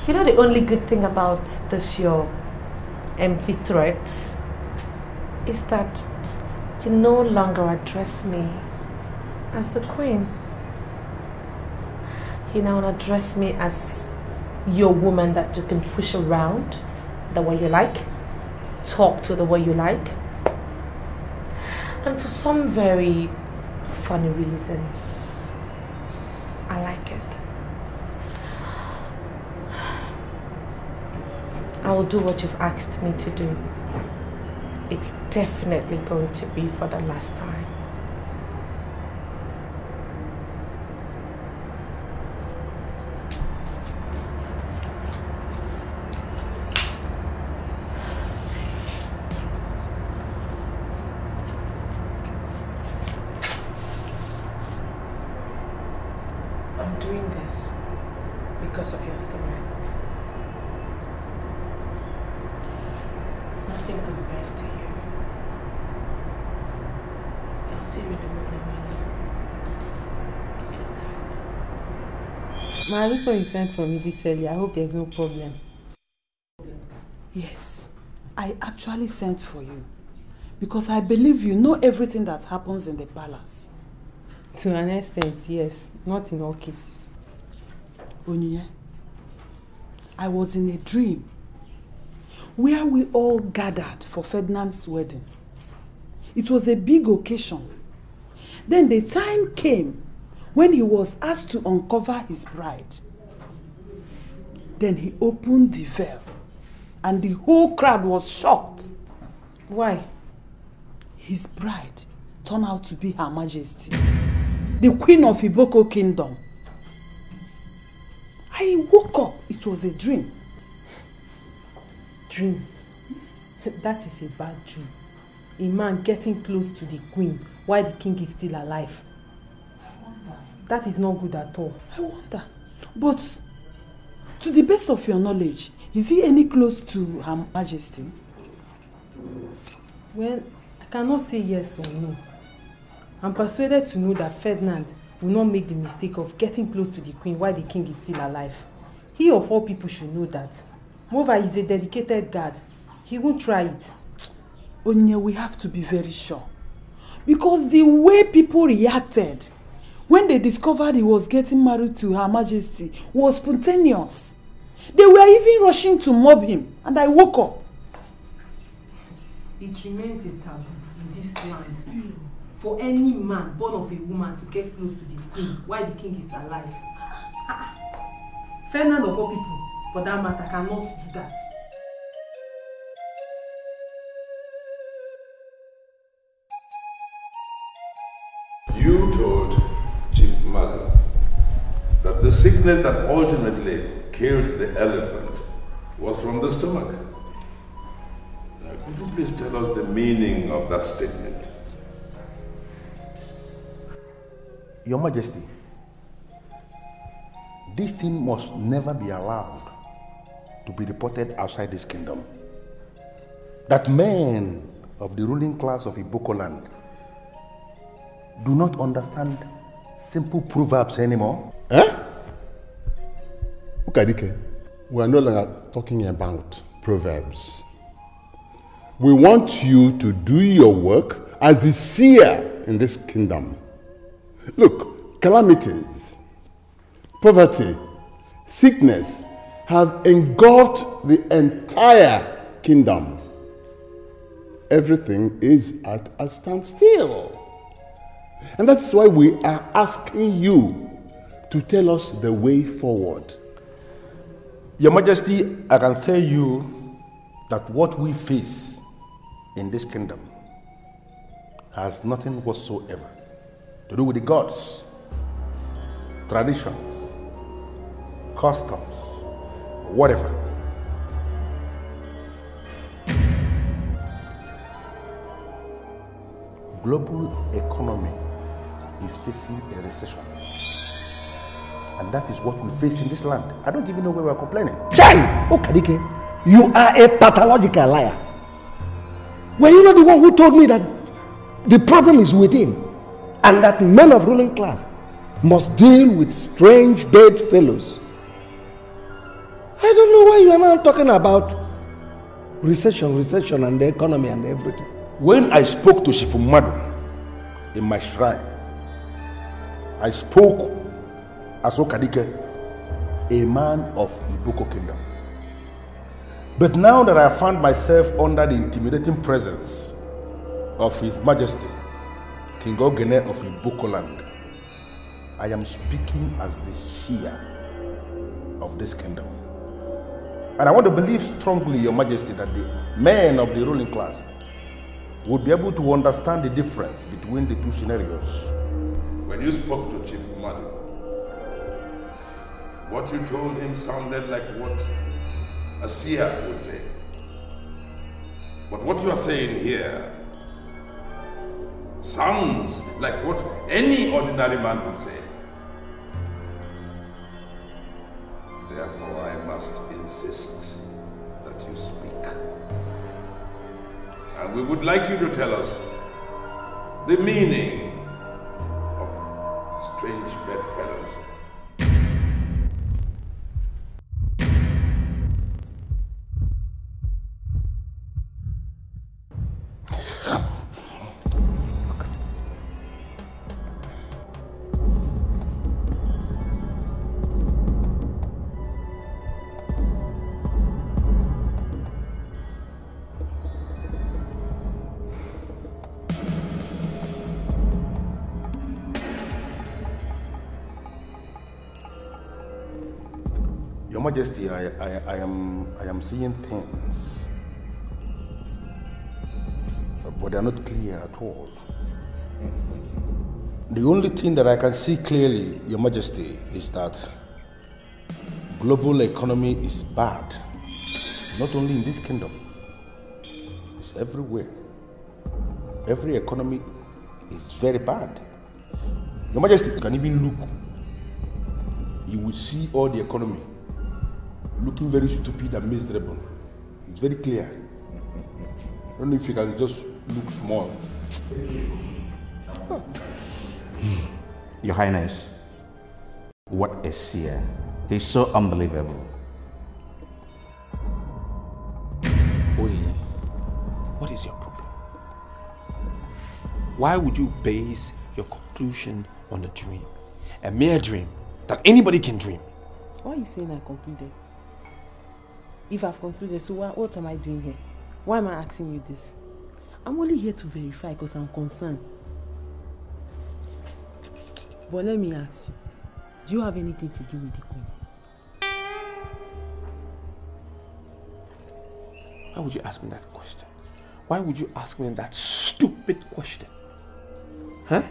Speaker 2: You know, the only good thing about this your empty threats is that you no longer address me as the queen. You now address me as your woman that you can push around the way you like, talk to the way you like. And for some very funny reasons, I like it. I will do what you've asked me to do. It's definitely going to be for the last time. I'm doing this because of your threat. Nothing compares to you. I'll see you in the morning, my love. Sleep tight.
Speaker 6: Ma, I saw you sent for me this early. I hope there's no problem. Yes, I actually sent for you because I believe you know everything that happens in the palace. To an extent, yes. Not in all cases. Onyinye, I was in a dream where we all gathered for Ferdinand's wedding. It was a big occasion. Then the time came when he was asked to uncover his bride. Then he opened the veil and the whole crowd was shocked. Why? His bride turned out to be Her Majesty, the Queen of Iboko Kingdom. I woke up. It was a dream.
Speaker 4: Dream? That is a bad dream. A man getting close to the queen while the king is still alive. That is not good at all.
Speaker 6: I wonder. But to the best of your knowledge, is he any close to Her Majesty?
Speaker 4: Well, I cannot say yes or no. I'm persuaded to know that Ferdinand will not make the mistake of getting close to the queen while the king is still alive. He of all people should know that. Moreover, he's a dedicated guard. He won't try it.
Speaker 6: Onyinye, we have to be very sure. Because the way people reacted when they discovered he was getting married to Her Majesty was spontaneous. They were even rushing to mob him, and I woke up.
Speaker 4: It remains a taboo in this land for any man born of a woman to get close to the queen while the king is alive. Ferdinand of all people, for that matter, cannot do that.
Speaker 3: You told Chief Mother that the sickness that ultimately killed the elephant was from the stomach. Now, could you please tell us the meaning of that statement?
Speaker 16: Your Majesty, this thing must never be allowed to be reported outside this kingdom. That men of the ruling class of Iboko land do not understand simple proverbs anymore.
Speaker 15: Eh? Ukadike, we are no longer talking about proverbs. We want you to do your work as the seer in this kingdom. Look, calamities, poverty, sickness have engulfed the entire kingdom. Everything is at a standstill. And that's why we are asking you to tell us the way forward.
Speaker 16: Your Majesty, I can tell you that what we face in this kingdom has nothing whatsoever to do with the gods, traditions, customs, whatever. Global economy is facing a recession. And that is what we face in this land. I don't even know where we're complaining.
Speaker 9: Chai! Okadike, you are a pathological liar. Were you not the one who told me that the problem is within and that men of ruling class must deal with strange bedfellows? I don't know why you are now talking about recession and the economy and everything.
Speaker 16: When I spoke to Shifumadu in my shrine, I spoke as Okadike, a man of Iboko Kingdom. But now that I found myself under the intimidating presence of His Majesty, King Ogene of Iboko land, I am speaking as the seer of this kingdom. And I want to believe strongly, Your Majesty, that the men of the ruling class would be able to understand the difference between the two scenarios.
Speaker 3: When you spoke to Chief Madu, what you told him sounded like what a seer would say. But what you are saying here sounds like what any ordinary man would say. Therefore, I must insist that you speak. And we would like you to tell us the meaning of strange bedfellows.
Speaker 16: Your Majesty, I am seeing things, but they are not clear at all. The only thing that I can see clearly, Your Majesty, is that global economy is bad. Not only in this kingdom, it's everywhere. Every economy is very bad. Your Majesty, you can even look. You will see all the economy looking very stupid and miserable. It's very clear. I don't know if you can just look small.
Speaker 14: Your Highness, what a seer. He's so unbelievable.
Speaker 1: Oye, what is your problem? Why would you base your conclusion on a dream? A mere dream that anybody can dream.
Speaker 4: Why are you saying I concluded? If I've concluded, so what am I doing here? Why am I asking you this? I'm only here to verify because I'm concerned. But let me ask you, do you have anything to do with the Queen?
Speaker 1: Why would you ask me that question? Why would you ask me that stupid question? Huh?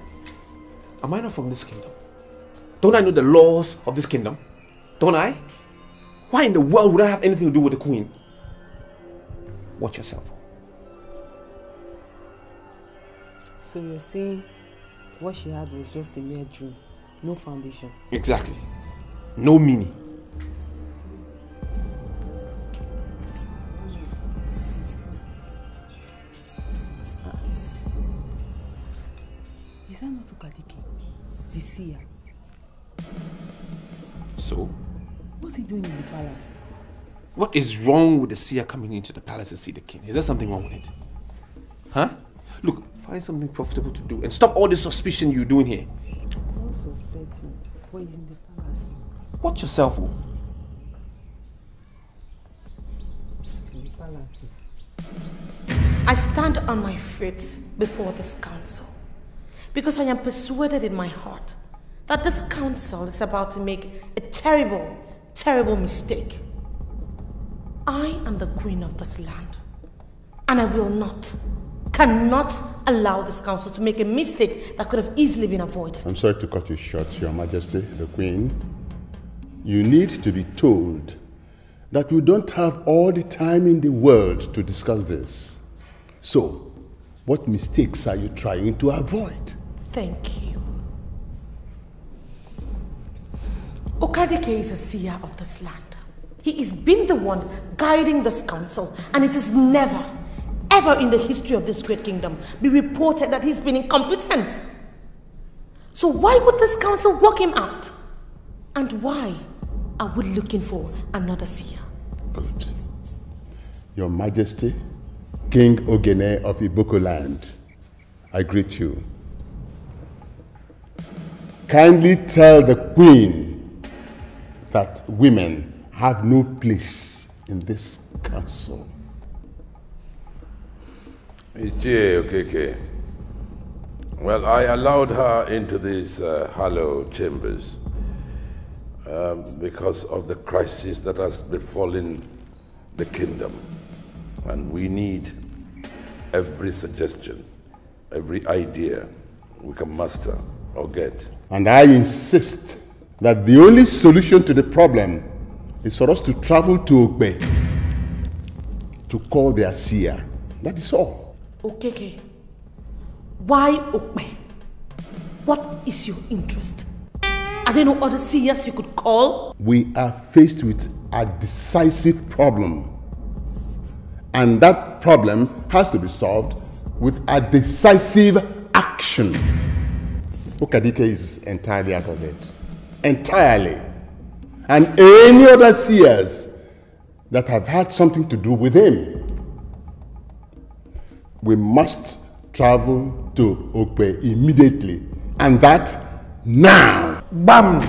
Speaker 1: Am I not from this kingdom? Don't I know the laws of this kingdom? Don't I? Why in the world would I have anything to do with the Queen? Watch yourself.
Speaker 4: So you're saying what she had was just a mere dream, no foundation?
Speaker 1: Exactly. No meaning.
Speaker 4: Is that not Okadike, the seer?
Speaker 1: So?
Speaker 4: What's he doing in the palace?
Speaker 1: What is wrong with the seer coming into the palace to see the king? Is there something wrong with it? Huh? Look, find something profitable to do and stop all this suspicion you're doing here.
Speaker 4: I'm not suspecting, but he's in the palace.
Speaker 1: Watch yourself.
Speaker 2: I stand on my feet before this council because I am persuaded in my heart that this council is about to make a terrible, terrible mistake. I am the queen of this land, and I will not, cannot allow this council to make a mistake that could have easily been avoided.
Speaker 15: I'm sorry to cut you short, Your Majesty, the Queen. You need to be told that we don't have all the time in the world to discuss this. So, what mistakes are you trying to avoid?
Speaker 2: Thank you. Okadike is a seer of this land. He is been the one guiding this council, and it is never, ever in the history of this great kingdom be reported that he's been incompetent. So why would this council walk him out? And why are we looking for another seer?
Speaker 15: Good. Your Majesty, King Ogene of Iboko land, I greet you. Kindly tell the Queen that women have no place in this council.
Speaker 3: Ichie Okeke. Well, I allowed her into these hollow chambers because of the crisis that has befallen the kingdom. And we need every suggestion, every idea we can muster or get.
Speaker 15: And I insist that the only solution to the problem is for us to travel to Ogbe to call their seer. That is all.
Speaker 2: Okeke, why Ogbe? What is your interest? Are there no other seers you could call?
Speaker 15: We are faced with a decisive problem. And that problem has to be solved with a decisive action. Okadike is entirely out of it. Entirely. And any other seers that have had something to do with him. We must travel to Okwe immediately. And that now.
Speaker 17: Bam!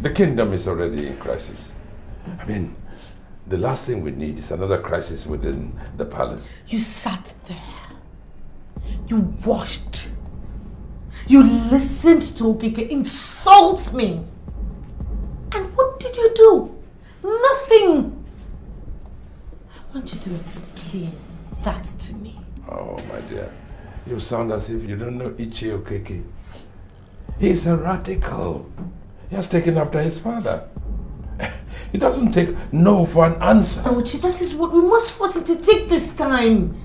Speaker 3: The kingdom is already in crisis. I mean, the last thing we need is another crisis within the palace.
Speaker 2: You sat there. You watched. You listened to Okeke insult me. And what did you do? Nothing. I want you to explain that to me.
Speaker 3: Oh, my dear. You sound as if you don't know Ichie Okeke. He's a radical. He has taken after his father. He doesn't take no for an answer.
Speaker 2: Ochi, that is what we must force him to take this time.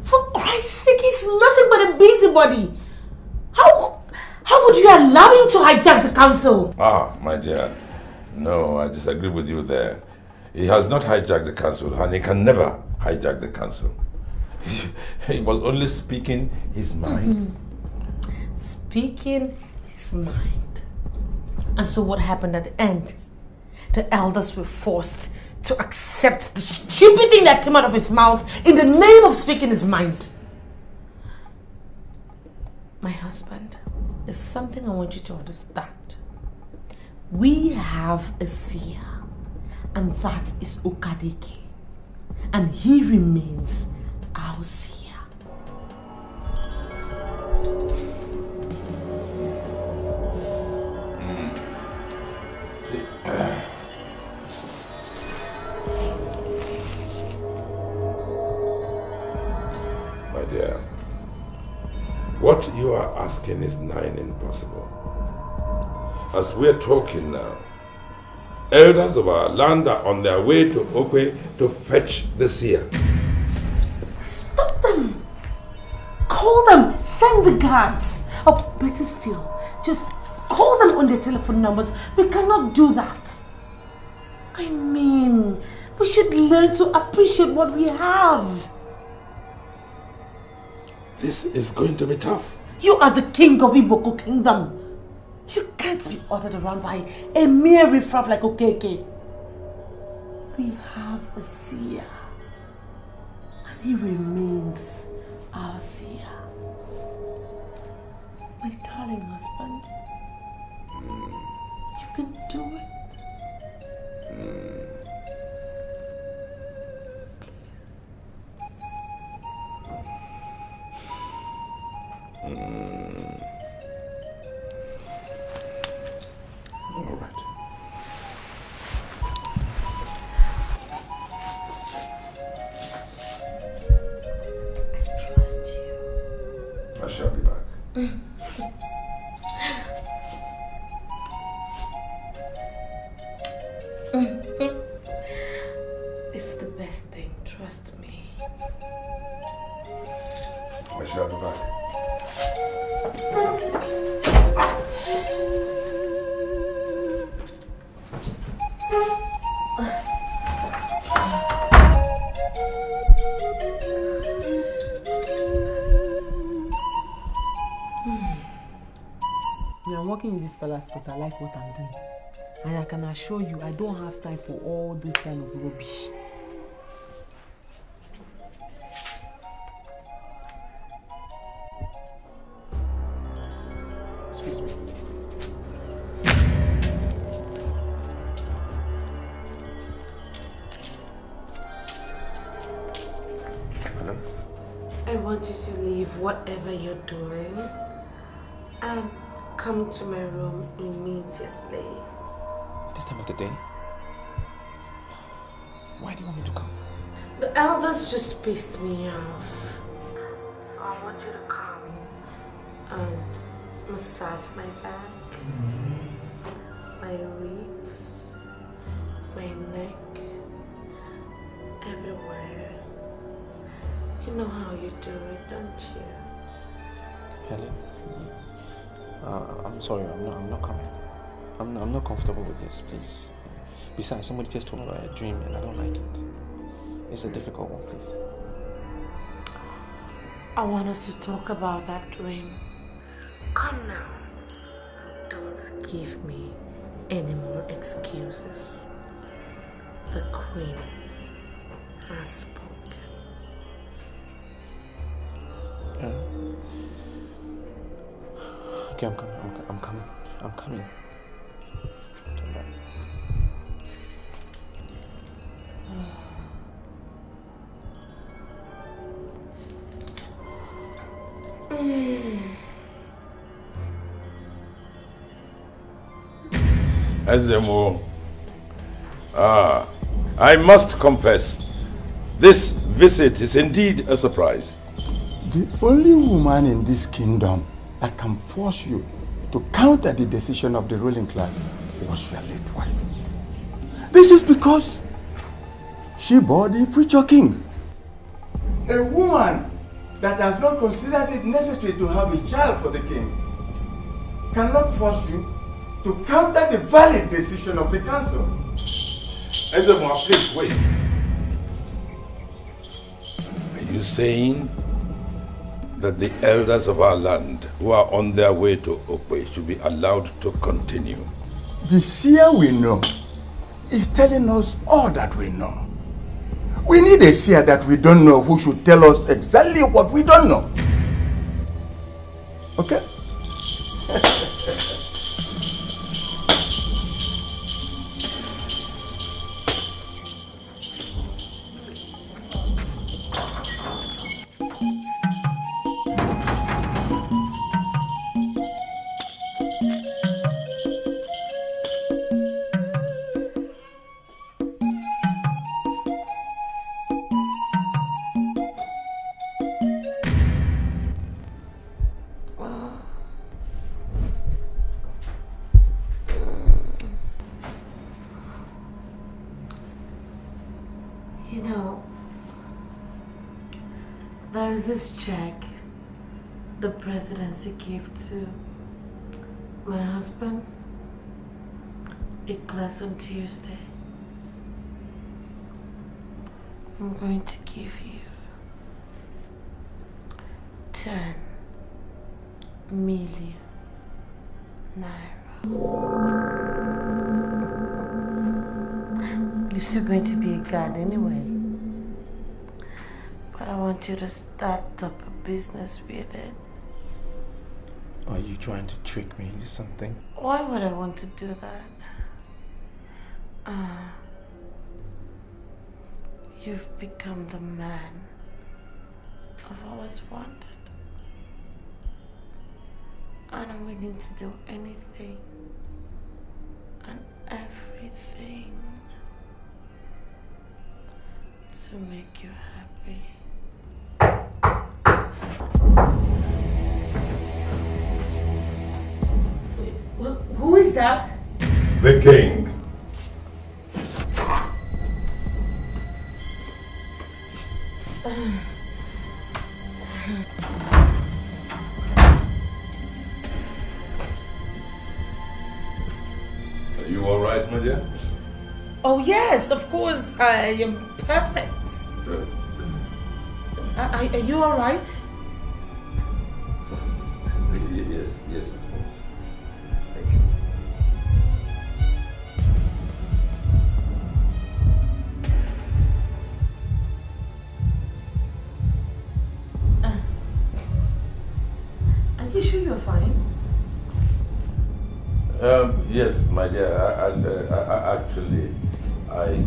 Speaker 2: For Christ's sake, he's nothing but a busybody. How would you allow him to hijack the council?
Speaker 3: Ah, my dear. No, I disagree with you there. He has not hijacked the council, and he can never hijack the council. He was only speaking his mind.
Speaker 2: Speaking his mind. And so what happened at the end? The elders were forced to accept the stupid thing that came out of his mouth in the name of speaking his mind. My husband, there's something I want you to understand. We have a seer, and that is Okadike. And he remains our seer.
Speaker 3: My dear, what you are asking is nigh impossible. As we are talking now, elders of our land are on their way to Okwe to fetch the seer.
Speaker 2: Stop them! Call them! Send the guards! Or better still, just call them on their telephone numbers. We cannot do that. I mean, We should learn to appreciate what we have.
Speaker 3: This is going to be tough.
Speaker 2: You are the king of Iboko Kingdom. You can't be ordered around by a mere riffraff like Okeke. We have a seer. And he remains our seer. My darling husband, you can do it.
Speaker 3: All right.
Speaker 2: I trust you.
Speaker 3: I shall be back.
Speaker 2: It's the best thing, trust me.
Speaker 3: I shall be back.
Speaker 6: I'm working in this palace because I like what I'm doing. And I can assure you, I don't have time for all those kind of rubbish.
Speaker 1: Excuse me. Hello?
Speaker 2: I want you to leave whatever you're doing and come to my room immediately.
Speaker 1: This time of the day? Why do you want me to come?
Speaker 2: The elders just pissed me off. So I want you to come and massage my back, my ribs, my neck, everywhere. You know how you do it, don't you?
Speaker 1: Helen? I'm sorry, I'm not coming. I'm not comfortable with this, please. Besides, somebody just told me about a dream and I don't like it. It's a difficult one, please.
Speaker 2: I want us to talk about that dream. Come now. Don't give me any more excuses. The Queen has spoken.
Speaker 1: Okay, I'm coming. I'm coming. Come back.
Speaker 3: Ezemo. I must confess, this visit is indeed a surprise.
Speaker 18: The only woman in this kingdom that can force you to counter the decision of the ruling class was your late wife. This is because she bore the future king. A woman that has not considered it necessary to have a child for the king cannot force you to counter the valid decision of the council.
Speaker 3: Ezemo, please wait. Are you saying that the elders of our land who are on their way to Okwe should be allowed to continue?
Speaker 18: The seer we know is telling us all that we know. We need a seer that we don't know who should tell us exactly what we don't know. Okay?
Speaker 2: You know, there's this check the presidency gave to my husband. It clears on Tuesday. I'm going to give you 10 million naira. You're still going to be a guard anyway. But I want you to start up a business with it.
Speaker 1: Are you trying to trick me into something?
Speaker 2: Why would I want to do that? You've become the man I've always wanted. And I'm willing to do anything and everything to make you happy. Who is that?
Speaker 3: The king. Are you all right, my dear?
Speaker 2: Oh yes, of course. I am perfect.
Speaker 3: Good.
Speaker 2: Are you all right?
Speaker 3: Yes.
Speaker 1: Thank you.
Speaker 2: Are you sure you're fine?
Speaker 3: Yes, my dear. Actually, I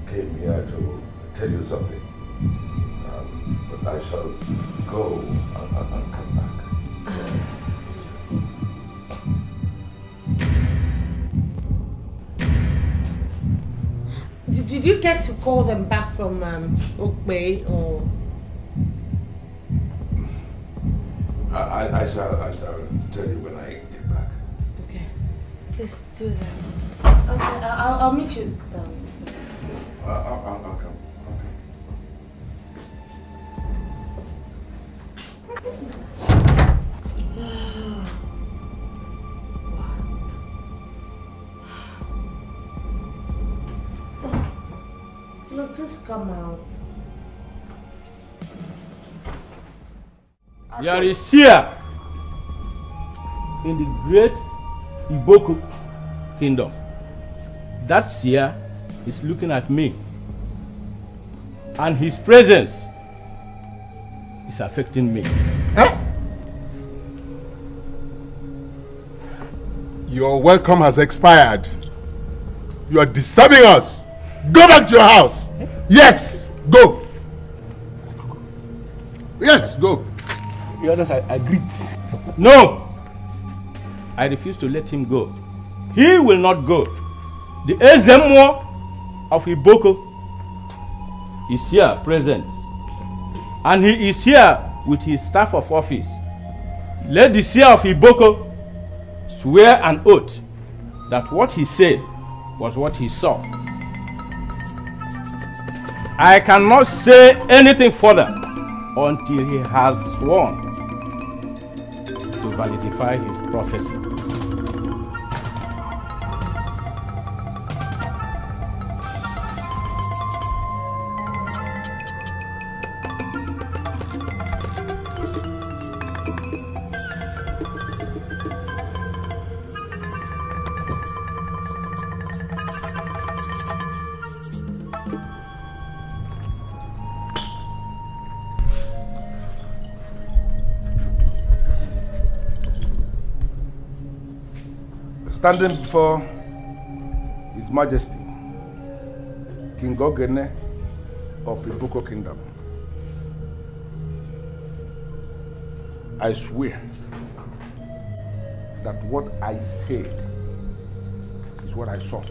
Speaker 3: came here to tell you something. But I shall go and come back.
Speaker 2: Did you get to call them back from Okbe or?
Speaker 3: I shall tell you when I get back.
Speaker 2: Okay, please do that. Okay, I'll meet you downstairs.
Speaker 3: I'll come.
Speaker 2: Look, just come out.
Speaker 19: There is here in the great Iboko kingdom. That seer is looking at me, and his presence is affecting me.
Speaker 15: Huh? Your welcome has expired. You are disturbing us. Go back to your house. Yes, go. Yes, go.
Speaker 19: Your Honor, I agreed. No! I refuse to let him go. He will not go. The Ezemo of Iboko is here present. And he is here with his staff of office. Let the seer of Iboko swear an oath that what he said was what he saw. I cannot say anything further until he has sworn to validify his prophecy.
Speaker 16: Standing before His Majesty, King Ogene of Iboko Kingdom, I swear that what I said is what I saw.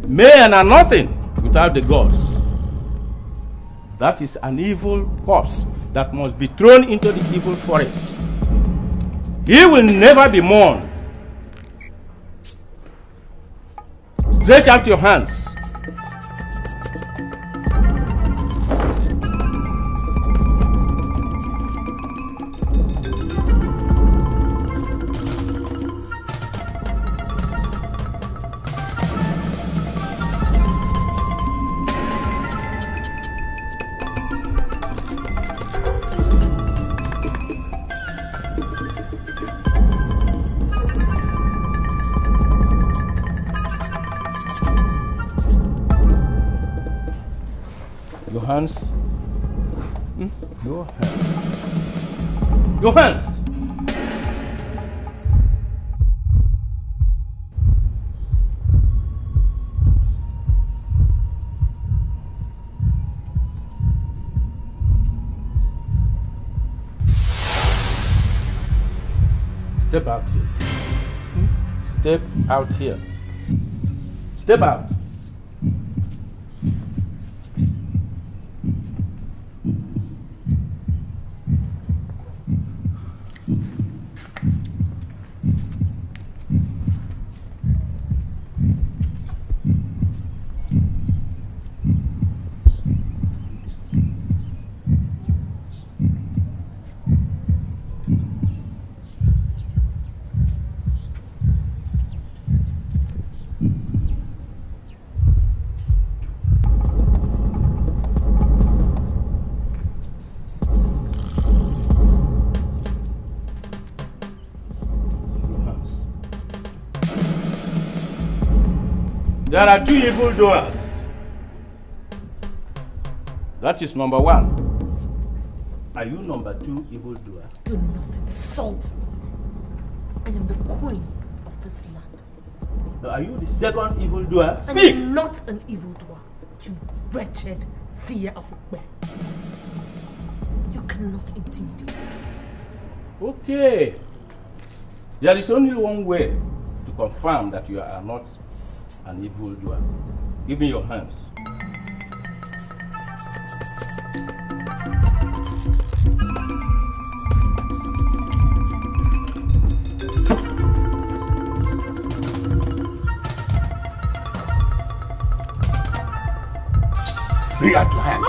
Speaker 16: Men are nothing
Speaker 19: without the gods. That is an evil corpse that must be thrown into the evil forest. He will never be mourned. Stretch out your hands. Hands. Your hands. Your hands. Step out here. Step out here. Step out. There are two evil doers. That is number one. Are you number two evil doer?
Speaker 2: Do not insult me. I am the queen of this land.
Speaker 19: Are you the second evil doer?
Speaker 2: I
Speaker 19: Speak!
Speaker 2: am not an evil doer, you wretched seer of Ukbe. You cannot intimidate me.
Speaker 19: Okay. There is only one way to confirm that you are not an evil doer. Give me your hands.
Speaker 3: Bring out your hands.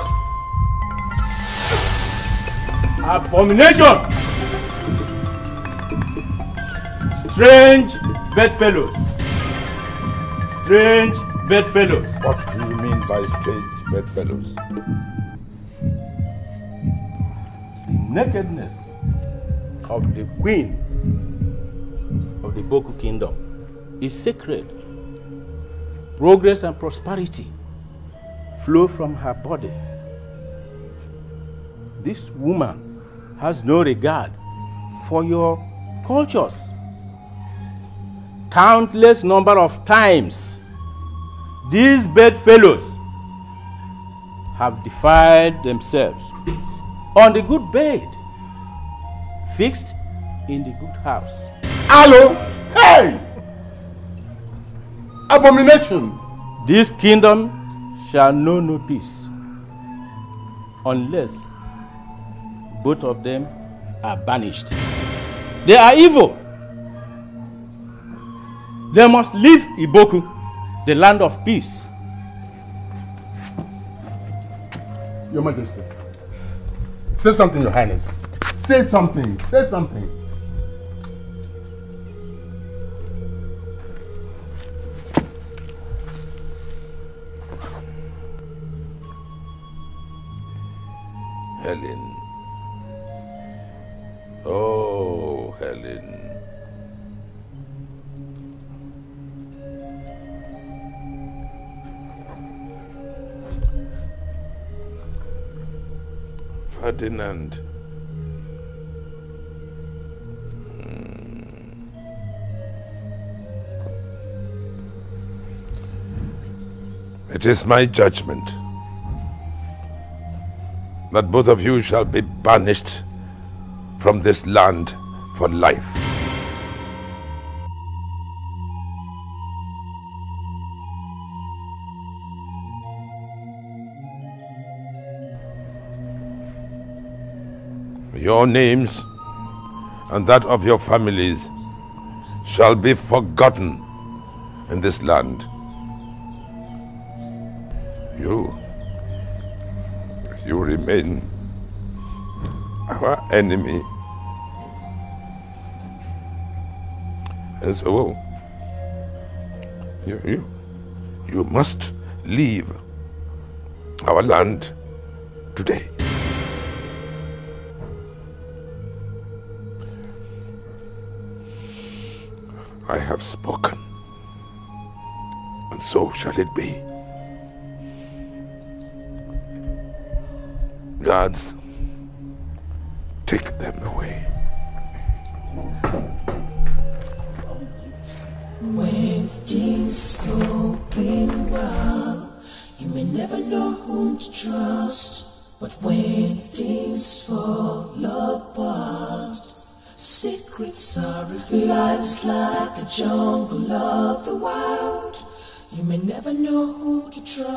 Speaker 19: Abomination! Strange bedfellows. Strange bedfellows.
Speaker 3: What do you mean by strange bedfellows?
Speaker 19: The nakedness of the queen of the Boko kingdom is sacred. Progress and prosperity flow from her body. This woman has no regard for your cultures. Countless number of times these bedfellows have defied themselves on the good bed, fixed in the good house.
Speaker 15: Hello? Hey! Abomination!
Speaker 19: This kingdom shall know no peace unless both of them are banished. They are evil. They must leave Iboku, the land of peace.
Speaker 15: Your Majesty, say something, Your Highness. Say something, say something.
Speaker 3: Helen. Oh, Helen. Ferdinand. It is my judgment that both of you shall be banished from this land for life. Your names and that of your families shall be forgotten in this land. You remain our enemy. And so you must leave our land today. I have spoken, and so shall it be. Guards, take them away.
Speaker 20: When things going well, you may never know whom to trust. But when things fall apart, secrets are revealed. Life's like a jungle of the wild. You may never know who to trust.